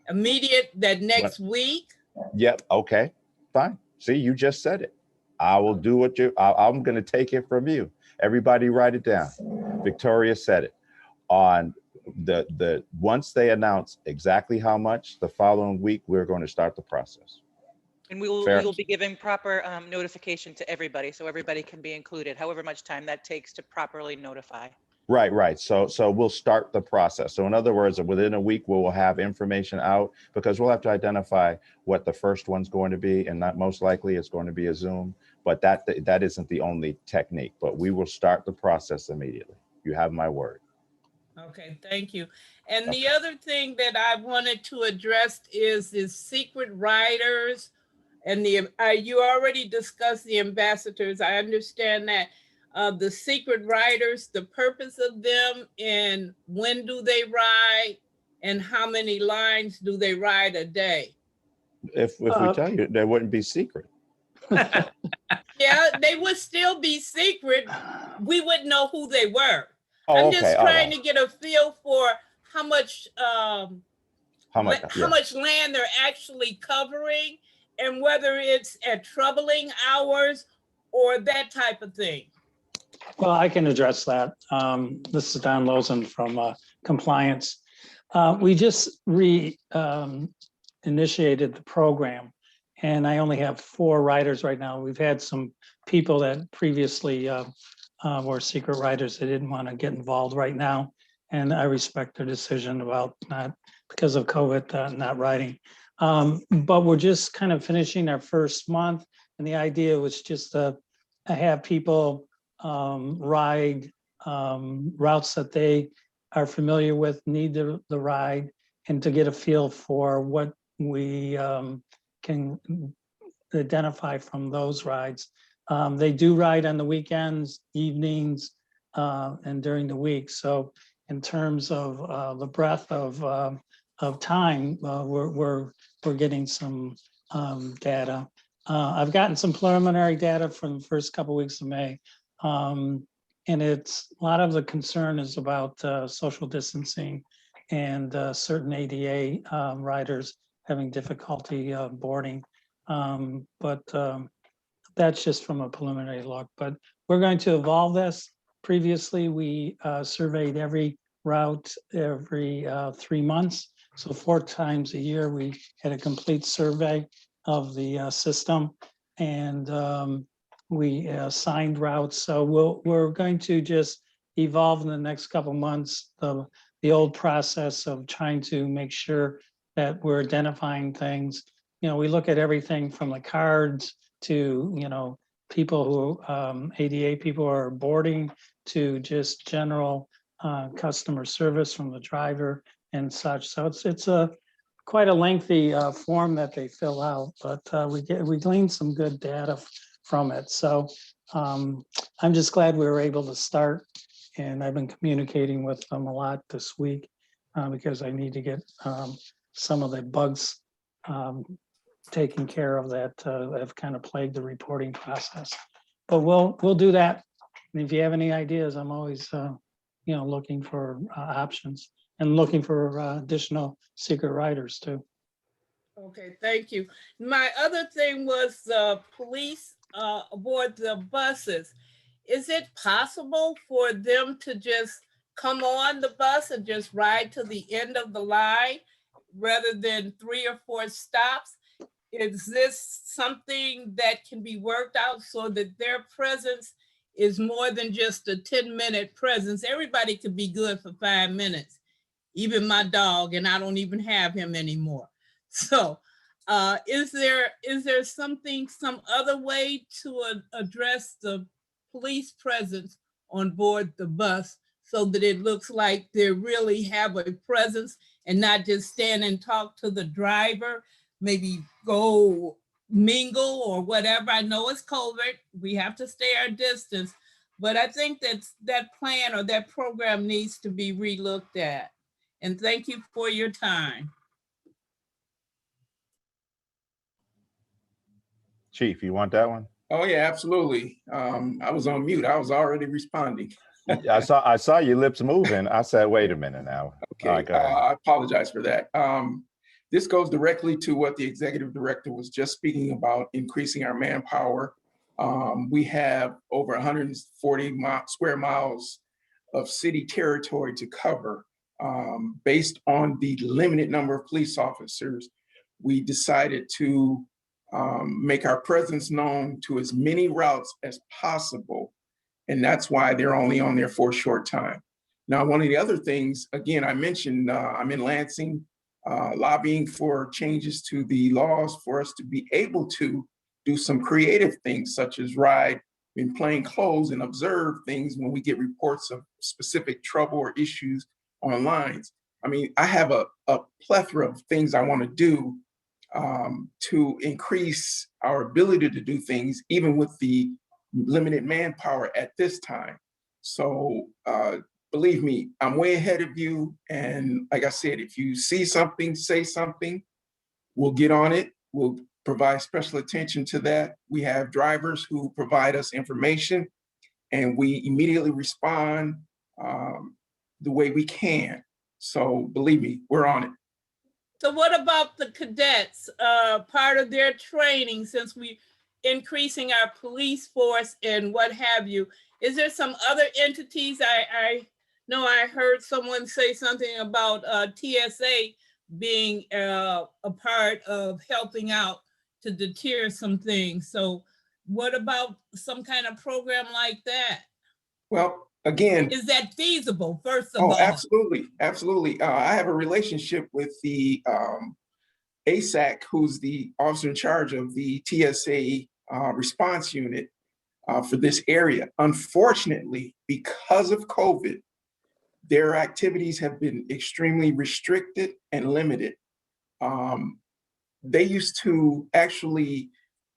Immediate, that next week? Yep, okay, fine. See, you just said it. I will do what I'm going to take it from you. Everybody write it down. Victoria said it. On once they announce exactly how much, the following week, we're going to start the process. And we will be giving proper notification to everybody, so everybody can be included, however much time that takes to properly notify. Right. So we'll start the process. So in other words, within a week, we will have information out, because we'll have to identify what the first one's going to be, and not most likely it's going to be a Zoom, but that isn't the only technique, but we will start the process immediately. You have my word. Okay, thank you. And the other thing that I wanted to address is secret writers, and you already discussed the ambassadors. I understand that. the secret riders, the purpose of them, and when do they ride, and how many lines do they ride a day? If we tell you, there wouldn't be secret. Yeah, they would still be secret. We wouldn't know who they were. Oh, I'm okay, just all trying right. to get a feel for how much How much? how much land they're actually covering, and whether it's at troubling hours or that type of thing. Well, I can address that. This is Don Lozen from Compliance. We just initiated the program, and I only have 4 riders right now. We've had some people that previously were secret riders that didn't want to get involved right now, and I respect their decision about not, because of COVID, not riding. But we're just kind of finishing our first month, and the idea was just to have people ride routes that they are familiar with, need the ride, and to get a feel for what we can identify from those rides. They do ride on the weekends, evenings, and during the week. So in terms of the breadth of time, we're getting some data. I've gotten some preliminary data from the first couple of weeks of May. And it's a lot of the concern is about social distancing and certain ADA riders having difficulty boarding. But that's just from a preliminary look. But we're going to evolve this. Previously, we surveyed every route every 3 months. So 4 times a year, we had a complete survey of the system, and we assigned routes. So we're going to just evolve in the next couple months the old process of trying to make sure that we're identifying things. You know, we look at everything from the cards to, you know, people who ADA people are boarding, to just general customer service from the driver and such. So it's a quite a lengthy form that they fill out, but we gleaned some good data from it. So I'm just glad we were able to start, and I've been communicating with them a lot this week because I need to get some of the bugs taken care of that have kind of plagued the reporting process. But we'll do that. And if you have any ideas, I'm always you know, looking for options and looking for additional secret riders too. Okay, thank you. My other thing was police aboard the buses. Is it possible for them to just come on the bus and just ride to the end of the line rather than 3 or 4 stops? Is this something that can be worked out so that their presence is more than just a 10-minute presence? Everybody could be good for 5 minutes, even my dog, and I don't even have him anymore. So is there something, some other way to address the police presence on board the bus so that it looks like they really have a presence and not just stand and talk to the driver, maybe go mingle or whatever? I know it's COVID, we have to stay our distance, but I think that plan or that program needs to be relooked at. And thank you for your time. Chief, you want that one? Oh yeah, absolutely. I was on mute. I was already responding. I saw your lips moving. I said, wait a minute now. Okay, All right, go ahead. I apologize for that. This goes directly to what the executive director was just speaking about, increasing our manpower. We have over 140 square miles of city territory to cover. Based on the limited number of police officers, we decided to make our presence known to as many routes as possible. And that's why they're only on there for a short time. Now, one of the other things, again, I mentioned I'm in Lansing, lobbying for changes to the laws for us to be able to do some creative things, such as ride in plain clothes and observe things when we get reports of specific trouble or issues on lines. I mean, I have a plethora of things I want to do to increase our ability to do things, even with the limited manpower at this time. So believe me, I'm way ahead of you. And like I said, if you see something, say something, we'll get on it. We'll provide special attention to that. We have drivers who provide us information and we immediately respond the way we can. So believe me, we're on it. So what about the cadets? Part of their training, since we increasing our police force and what have you, is there some other entities? I know I heard someone say something about TSA being a part of helping out to deter some things. So what about some kind of program like that? Well, again, is that feasible, first of all? Absolutely, absolutely. I have a relationship with the ASAC, who's the officer in charge of the TSA response unit for this area. Unfortunately, because of COVID, their activities have been extremely restricted and limited. They used to actually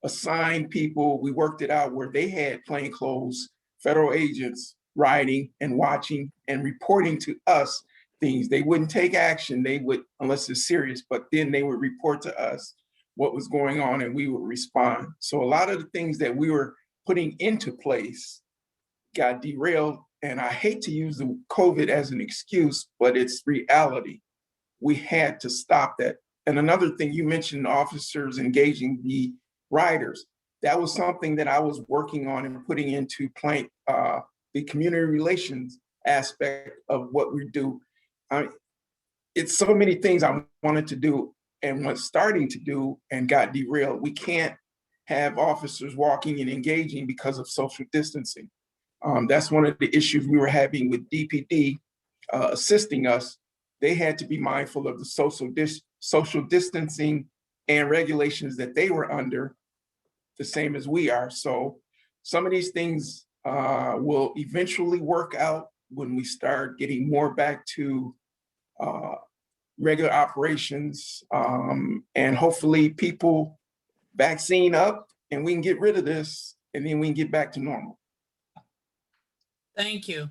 assign people, we worked it out where they had plainclothes federal agents riding and watching and reporting to us things. They wouldn't take action, they would, unless it's serious, but then they would report to us what was going on and we would respond. So a lot of the things that we were putting into place got derailed. And I hate to use the COVID as an excuse, but it's reality. We had to stop that. And another thing, you mentioned officers engaging the riders. That was something that I was working on and putting into the community relations aspect of what we do. It's so many things I wanted to do and was starting to do and got derailed. We can't have officers walking and engaging because of social distancing. That's one of the issues we were having with DPD assisting us. They had to be mindful of the social distancing and regulations that they were under, the same as we are. So some of these things will eventually work out when we start getting more back to regular operations, and hopefully people vaccine up and we can get rid of this and then we can get back to normal. Thank you.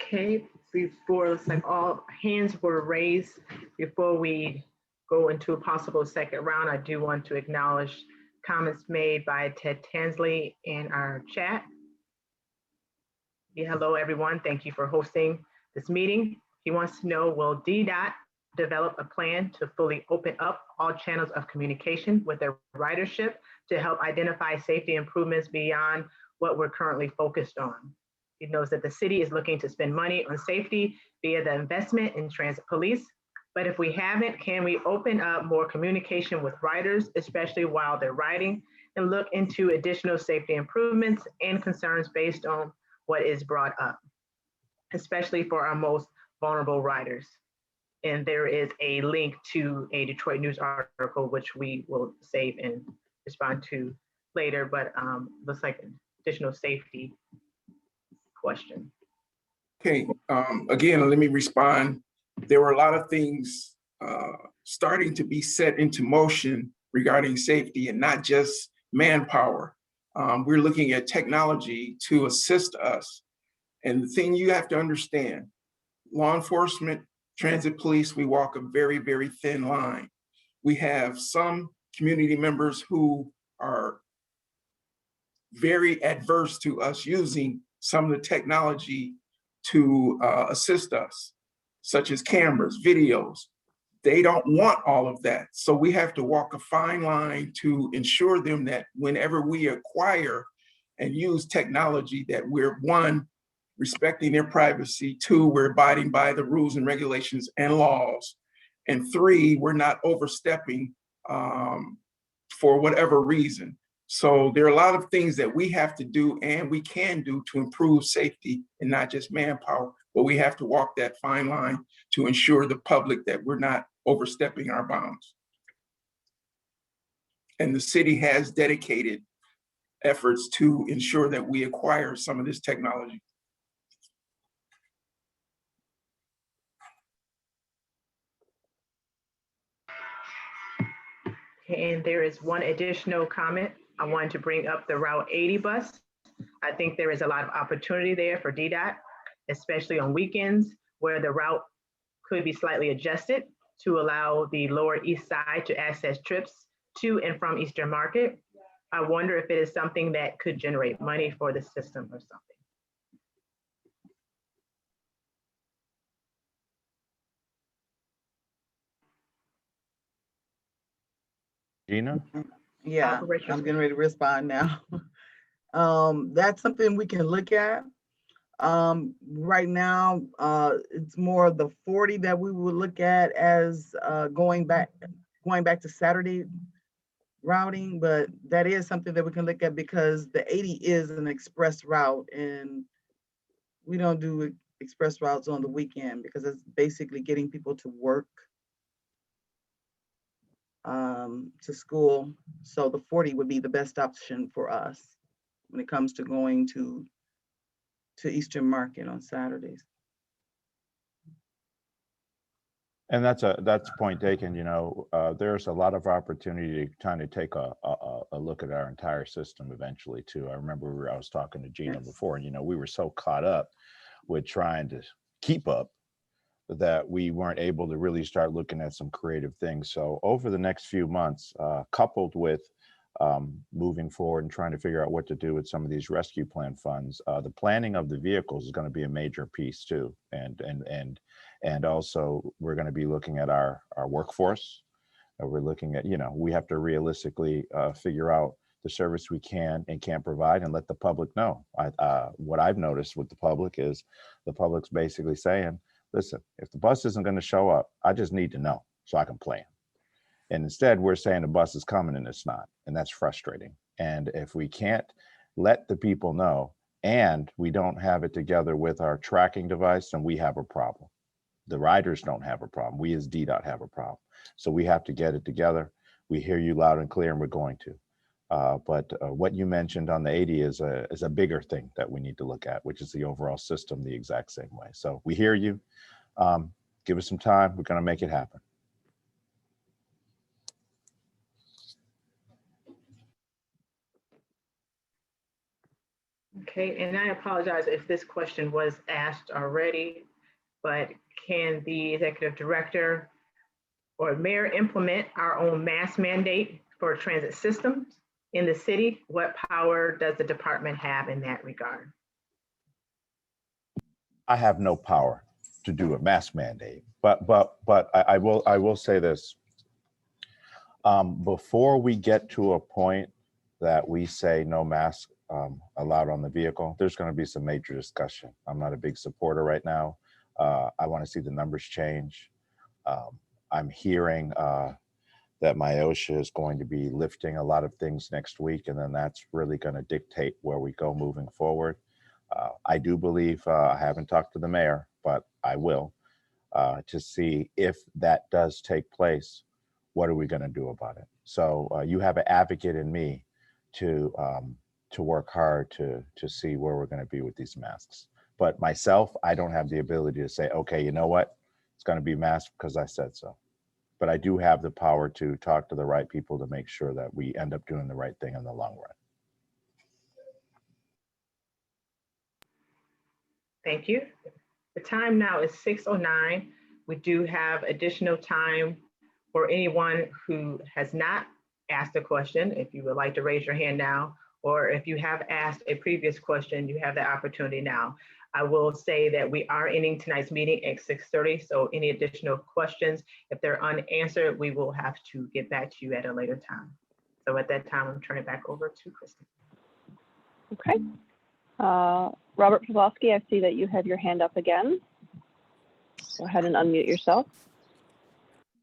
Okay, before, looks like all hands were raised. Before we go into a possible second round, I do want to acknowledge comments made by Ted Tansley in our chat. Yeah, hello, everyone. Thank you for hosting this meeting. He wants to know, will Ddot develop a plan to fully open up all channels of communication with their ridership to help identify safety improvements beyond what we're currently focused on? He knows that the city is looking to spend money on safety via the investment in transit police. But if we haven't, can we open up more communication with riders, especially while they're riding, and look into additional safety improvements and concerns based on what is brought up, especially for our most vulnerable riders? And there is a link to a Detroit News article, which we will save and respond to later, but looks like additional safety question. Okay, again, let me respond. There were a lot of things starting to be set into motion regarding safety and not just manpower. We're looking at technology to assist us. And the thing you have to understand, law enforcement, transit police, we walk a very, very thin line. We have some community members who are very adverse to us using some of the technology to assist us, such as cameras, videos. They don't want all of that. So we have to walk a fine line to ensure them that whenever we acquire and use technology, that we're, one, respecting their privacy, two, we're abiding by the rules and regulations and laws, and three, we're not overstepping for whatever reason. So there are a lot of things that we have to do and we can do to improve safety and not just manpower, but we have to walk that fine line to ensure the public that we're not overstepping our bounds. And the city has dedicated efforts to ensure that we acquire some of this technology. And there is one additional comment. I wanted to bring up the Route 80 bus. I think there is a lot of opportunity there for Ddot, especially on weekends where the route could be slightly adjusted to allow the Lower East Side to access trips to and from Eastern Market. I wonder if it is something that could generate money for the system or something. Gina? Yeah, Operations. I'm getting ready to respond now. That's something we can look at. Right now, it's more of the 40 that we would look at as going back to Saturday routing, but that is something that we can look at because the 80 is an express route and we don't do express routes on the weekend because it's basically getting people to work, to school. So the 40 would be the best option for us when it comes to going to Eastern Market on Saturdays. And that's a point taken. You know, there's a lot of opportunity to kind of take a look at our entire system eventually too. I remember I was talking to Gina before, and you know, we were so caught up with trying to keep up that we weren't able to really start looking at some creative things. So over the next few months, coupled with moving forward and trying to figure out what to do with some of these rescue plan funds, the planning of the vehicles is going to be a major piece too. And also we're going to be looking at our workforce. We're looking at, you know, we have to realistically figure out the service we can and can't provide and let the public know. What I've noticed with the public is the public's basically saying, listen, if the bus isn't going to show up, I just need to know so I can plan. And instead we're saying the bus is coming and it's not, and that's frustrating. And if we can't let the people know and we don't have it together with our tracking device, then we have a problem. The riders don't have a problem. We as Ddot have a problem. So we have to get it together. We hear you loud and clear and we're going to. But what you mentioned on the 80 is a bigger thing that we need to look at, which is the overall system the exact same way. So we hear you. Give us some time. We're going to make it happen. Okay, and I apologize if this question was asked already, but can the executive director or mayor implement our own mask mandate for transit systems in the city? What power does the department have in that regard? I have no power to do a mask mandate, but I will say this. Before we get to a point that we say no mask allowed on the vehicle, there's going to be some major discussion. I'm not a big supporter right now. I want to see the numbers change. I'm hearing that MIOSHA is going to be lifting a lot of things next week, and then that's really going to dictate where we go moving forward. I do believe, I haven't talked to the mayor, but I will, to see if that does take place, what are we going to do about it? So you have an advocate in me to work hard to see where we're going to be with these masks. But myself, I don't have the ability to say, okay, you know what? It's going to be masked because I said so. But I do have the power to talk to the right people to make sure that we end up doing the right thing in the long run. Thank you. The time now is 6:09. We do have additional time for anyone who has not asked a question. If you would like to raise your hand now, or if you have asked a previous question, you have the opportunity now. I will say that we are ending tonight's meeting at 6:30. So any additional questions, if they're unanswered, we will have to get back to you at a later time. So at that time, I'm turning it back over to Kristen. Okay. Robert Pavlovsky, I see that you have your hand up again. Go ahead and unmute yourself.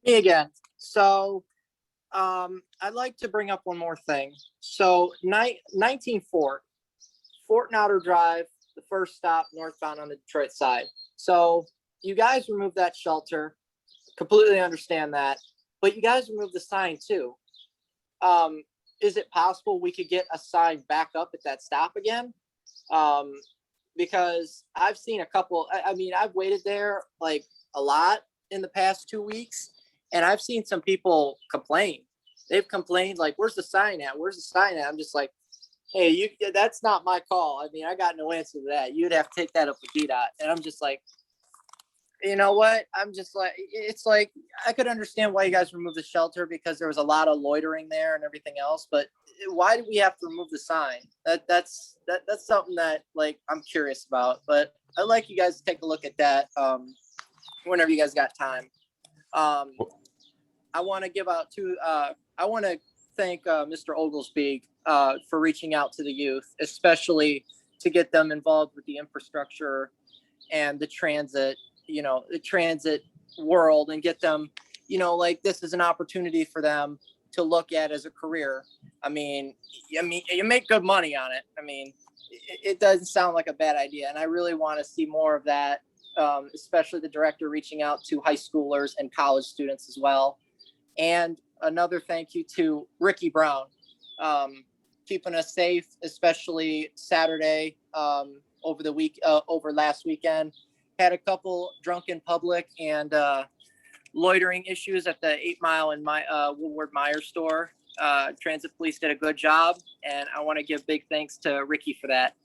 Me again. So I'd like to bring up one more thing. So 19 Fort and Outer Drive, the first stop northbound on the Detroit side. So you guys removed that shelter, completely understand that, but you guys removed the sign too. Is it possible we could get a sign back up at that stop again? Because I've seen a couple, I mean, I've waited there like a lot in the past 2 weeks, and I've seen some people complain they've complained like, where's the sign at? Where's the sign at? I'm just like, hey, that's not my call. I mean, I got no answer to that. You'd have to take that up with Ddot. And I'm just like, you know what? I'm just like, it's like, I could understand why you guys removed the shelter because there was a lot of loitering there and everything else, but why do we have to remove the sign? That's something that like, I'm curious about, but I'd like you guys to take a look at that whenever you guys got time. I want to give out to, I want to thank Mr. Oglesby for reaching out to the youth, especially to get them involved with the infrastructure and the transit, the transit world, and get them, like this is an opportunity for them to look at as a career. I mean, you make good money on it. I mean, it doesn't sound like a bad idea. And I really want to see more of that, especially the director reaching out to high schoolers and college students as well. And another thank you to Ricky Brown, keeping us safe, especially Saturday, over last weekend. Had a couple drunken public and loitering issues at the 8 Mile and Woodward Meyer store. Transit police did a good job, and I want to give big thanks to Ricky for that.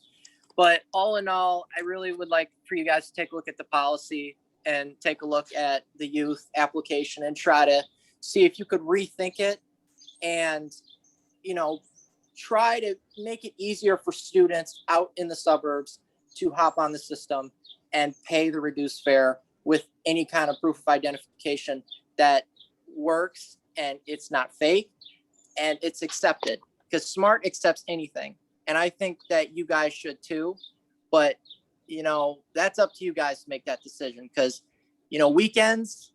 But all in all, I really would like for you guys to take a look at the policy and take a look at the youth application and try to see if you could rethink it and, try to make it easier for students out in the suburbs to hop on the system and pay the reduced fare with any kind of proof of identification that works and it's not fake and it's accepted, because SMART accepts anything. And I think that you guys should too, but that's up to you guys to make that decision, because weekends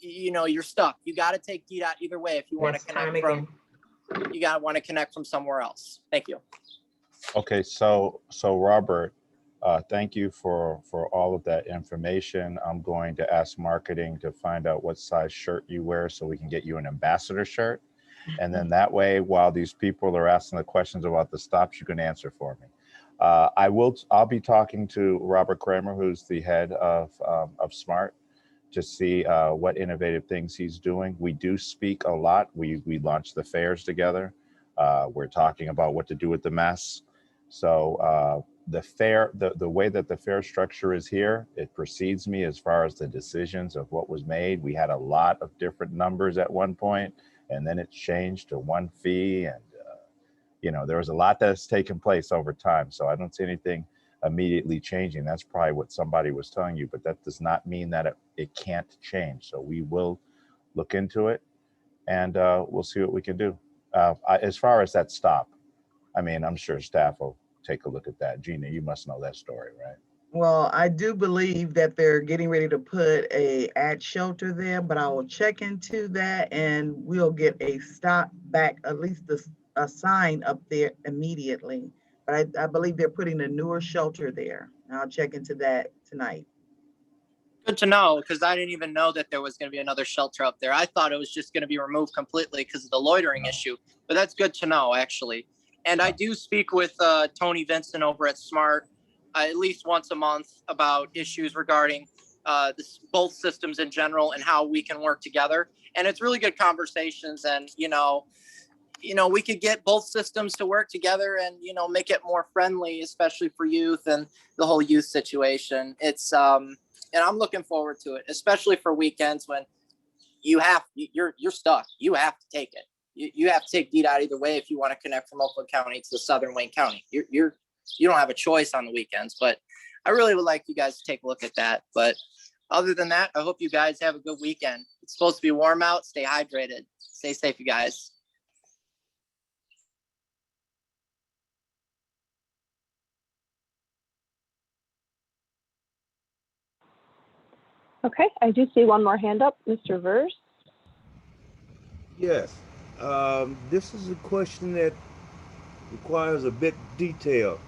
you're stuck. You got to take Ddot either way if you want to connect from connect from somewhere else. Thank you. Okay, so Robert, thank you for all of that information. I'm going to ask marketing to find out what size shirt you wear so we can get you an ambassador shirt. And then that way, while these people are asking the questions about the stops, you can answer for me. I'll be talking to Robert Kramer, who's the head of SMART, to see what innovative things he's doing. We do speak a lot. We launched the fairs together. We're talking about what to do with the mess. So the fair, the way that the fair structure is here, it precedes me as far as the decisions of what was made. We had a lot of different numbers at one point, and then it changed to one fee. And, there was a lot that's taken place over time. So I don't see anything immediately changing. That's probably what somebody was telling you, but that does not mean that it can't change. So we will look into it, and we'll see what we can do. As far as that stop, I mean, I'm sure staff will take a look at that. Gina, you must know that story, right? Well, I do believe that they're getting ready to put a ad shelter there, but I will check into that and we'll get a stop back, at least a sign up there immediately. But I believe they're putting a newer shelter there. I'll check into that tonight. Good to know, because I didn't even know that there was going to be another shelter up there. I thought it was just going to be removed completely because of the loitering issue, but that's good to know, actually. And I do speak with Tony Vincent over at SMART at least once a month about issues regarding both systems in general and how we can work together. And it's really good conversations, and we could get both systems to work together and make it more friendly, especially for youth and the whole youth situation. It's and I'm looking forward to it, especially for weekends when you're stuck. You have to take it. You have to take Ddot either way if you want to connect from Oakland County to the Southern Wayne County. You don't have a choice on the weekends, but I really would like you guys to take a look at that. But other than that, I hope you guys have a good weekend. It's supposed to be warm out. Stay hydrated. Stay safe, you guys. Okay, I do see one more hand up, Mr. Verse. Yes, this is a question that requires a bit detail.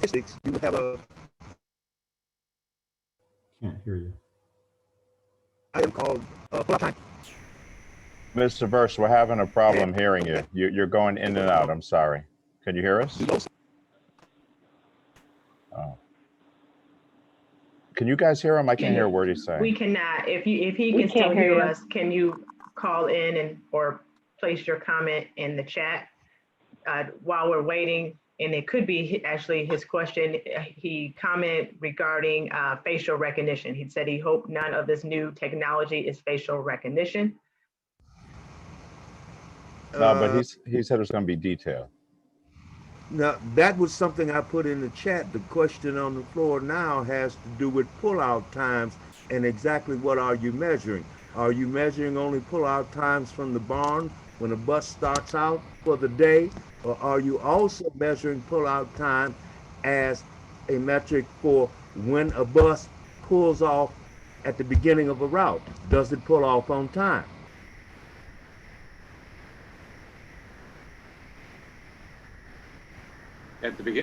Statistics, you have a. Can't hear you. I am called Mr. Verse, we're having a problem hearing you. You're going in and out. I'm sorry. Can you hear us? Oh. Can you guys hear him? I can't hear a word he's We saying. cannot. If he We can still can't hear hear you. us, can you call in or place your comment in the chat while we're waiting? And it could be actually his question. He commented regarding facial recognition. He said he hoped none of this new technology is facial recognition. No, but he said it's going to be detailed. Now, that was something I put in the chat. The question on the floor now has to do with pull-out times and exactly what are you measuring? Are you measuring only pull-out times from the barn when a bus starts out for the day? Or are you also measuring pull-out time as a metric for when a bus pulls off at the beginning of a route? Does it pull off on time?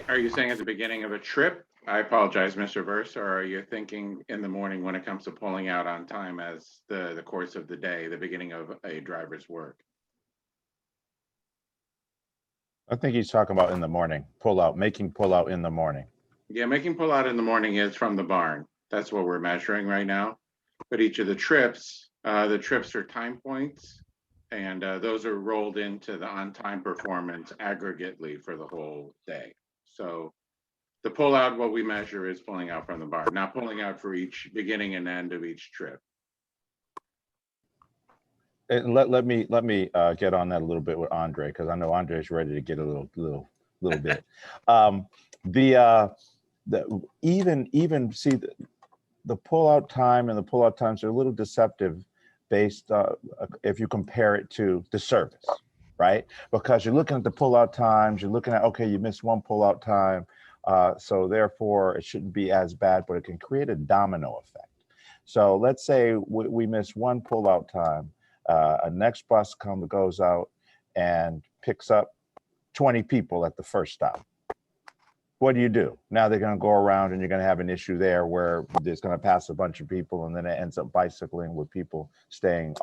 Are you saying at the beginning of a trip? I apologize, Mr. Verse, or are you thinking in the morning when it comes to pulling out on time as the course of the day, the beginning of a driver's work? I think he's talking about in the morning, making pull out in the morning. Yeah, making pull out in the morning is from the barn. That's what we're measuring right now. But each of the trips are time points, and those are rolled into the on-time performance aggregately for the whole day. So the pull out, what we measure is pulling out from the barn, not pulling out for each beginning and end of each trip. And let me get on that a little bit with Andre, because I know Andre's ready to get a little bit. Even see the pull out time and the pull out times are a little deceptive based if you compare it to the service, right? Because you're looking at the pull out times, you're looking at, okay, you missed one pull out time, so therefore it shouldn't be as bad, but it can create a domino effect. So let's say we miss one pull out time. A next bus goes out and picks up 20 people at the first stop. What do? Now they're going to go around and you're going to have an issue there where it's going to pass a bunch of people, and then it ends up bicycling with people staying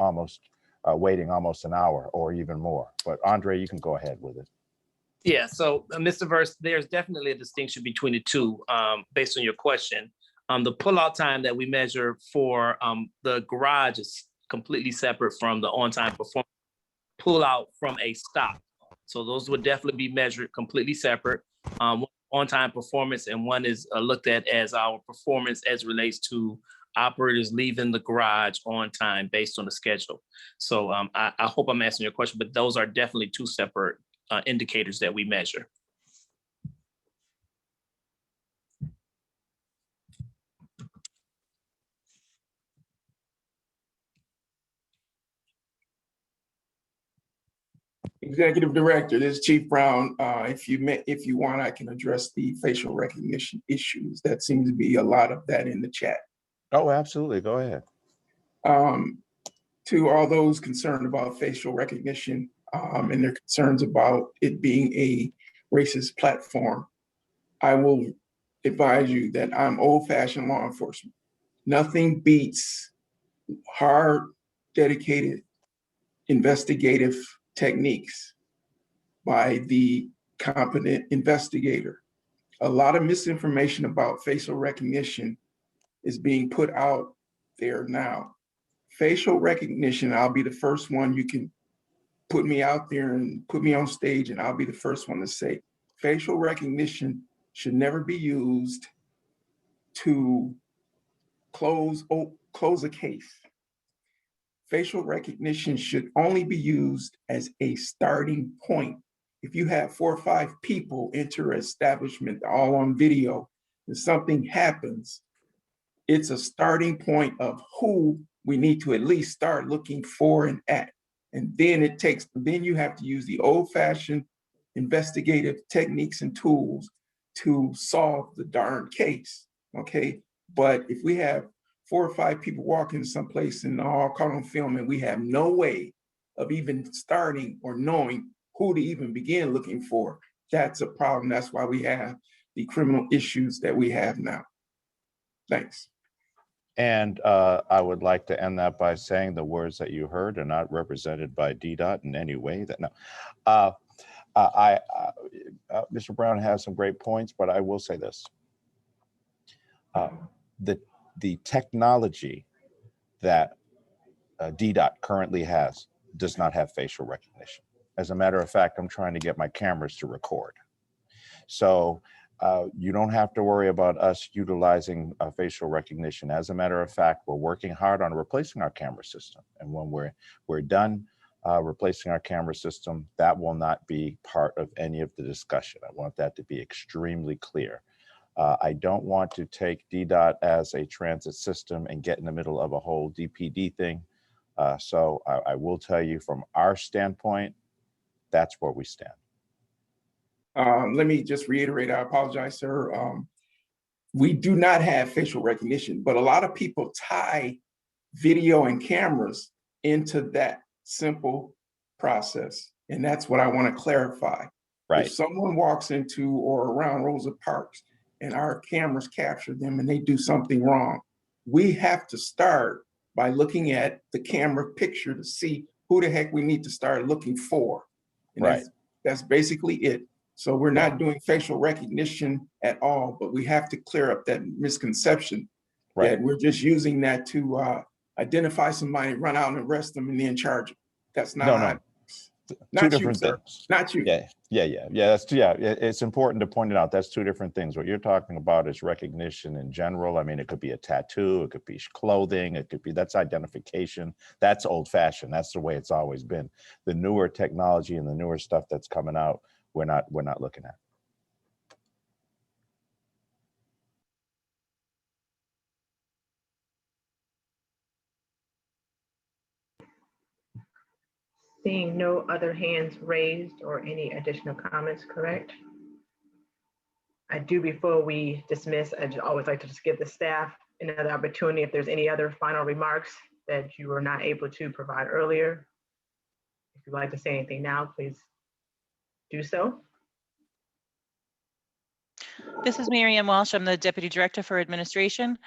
waiting almost an hour or even more. But Andre, you can go ahead with it. Yeah, so Mr. Verse, there's definitely a distinction between the two based on your question. The pull-out time that we measure for the garage is completely separate from the on-time performance pull-out from a stop. So those would definitely be measured completely separate. On-time performance, and one is looked at as our performance as relates to operators leaving the garage on time based on the schedule. So I hope I'm answering your question, but those are definitely two separate indicators that we measure. Executive Director, this is Chief Brown. If you want, I can address the facial recognition issues. That seems to be a lot of that in the chat. Oh, absolutely. Go ahead. To all those concerned about facial recognition and their concerns about it being a racist platform, I will advise you that I'm old-fashioned law enforcement. Nothing beats hard, dedicated, investigative techniques by the competent investigator. A lot of misinformation about facial recognition is being put out there now. Facial recognition, I'll be the first one. You can put me out there and put me on stage and I'll be the first one to say, facial recognition should never be used to close a case. Facial recognition should only be used as a starting point. If you have 4 or 5 people enter an establishment all on video and something happens, it's a starting point of who we need to at least start looking for and at. And then you have to use the old-fashioned investigative techniques and tools to solve the darn case, okay? But if we have 4 or 5 people walking someplace and all caught on film and we have no way of even starting or knowing who to even begin looking for, that's a problem. That's why we have the criminal issues that we have now. Thanks. And I would like to end that by saying the words that you heard are not represented by Ddot in any way. Mr. Brown has some great points, but I will say this. the technology that Ddot currently has does not have facial recognition. As a matter of fact, I'm trying to get my cameras to record. So you don't have to worry about us utilizing facial recognition. As a matter of fact, we're working hard on replacing our camera system. And when we're done replacing our camera system, that will not be part of any of the discussion. I want that to be extremely clear. I don't want to take Ddot as a transit system and get in the middle of a whole DPD thing. So I will tell you from our standpoint, that's where we stand. Let me just reiterate, I apologize, sir. We do not have facial recognition, but a lot of people tie video and cameras into that simple process. And that's what I want to clarify. Right. If someone walks into or around Rosa Parks and our cameras capture them and they do something wrong, we have to start by looking at the camera picture to see who the heck we need to start looking for. And Right. That's basically it. So we're not doing facial recognition at all, but we have to clear up that misconception that we're just using that to identify somebody, run out and arrest them and then charge them. That's not how two different things. Not you. It's important to point it out. That's two different things. What you're talking about is recognition in general. I mean, it could be a tattoo, it could be clothing, it could be, that's identification. That's old fashioned. That's the way it's always been. The newer technology and the newer stuff that's coming out, we're not looking at. Seeing no other hands raised or any additional comments, correct? I do, before we dismiss, I always like to just give the staff another opportunity if there's any other final remarks that you were not able to provide earlier. If you'd like to say anything now, please do so. This is Miriam Walsh. I'm the Deputy Director for Administration.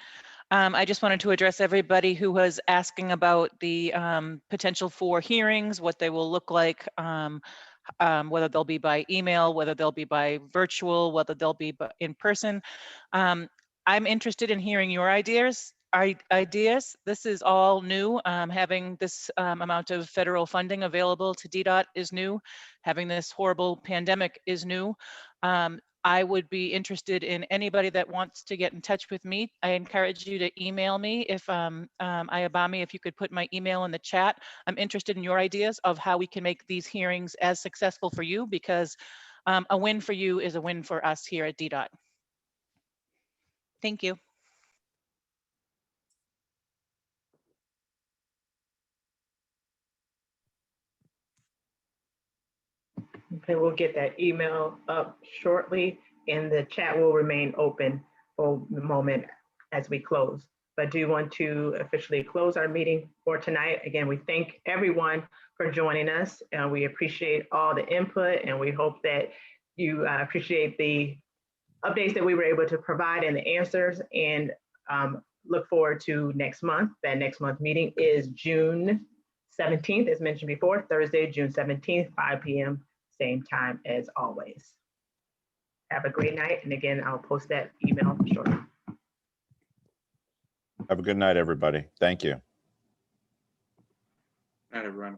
I just wanted to address everybody who was asking about the potential for hearings, what they will look like, whether they'll be by email, whether they'll be by virtual, whether they'll be in person. I'm interested in hearing your ideas. This is all new. Having this amount of federal funding available to Ddot is new. Having this horrible pandemic is new. I would be interested in anybody that wants to get in touch with me. I encourage you to email me if Ayabami, if you could put my email in the chat. I'm interested in your ideas of how we can make these hearings as successful for you, because a win for you is a win for us here at Ddot. Thank you. Okay, we'll get that email up shortly, and the chat will remain open for the moment as we close. But I do want to officially close our meeting for tonight. Again, we thank everyone for joining us, and we appreciate all the input, and we hope that you appreciate the updates that we were able to provide and the answers, and look forward to next month. That next month meeting is June 17th, as mentioned before, Thursday, June 17th, 5 p.m. same time as always. Have a great night. And again, I'll post that email shortly. Have a good night, everybody. Thank you. Night, everyone.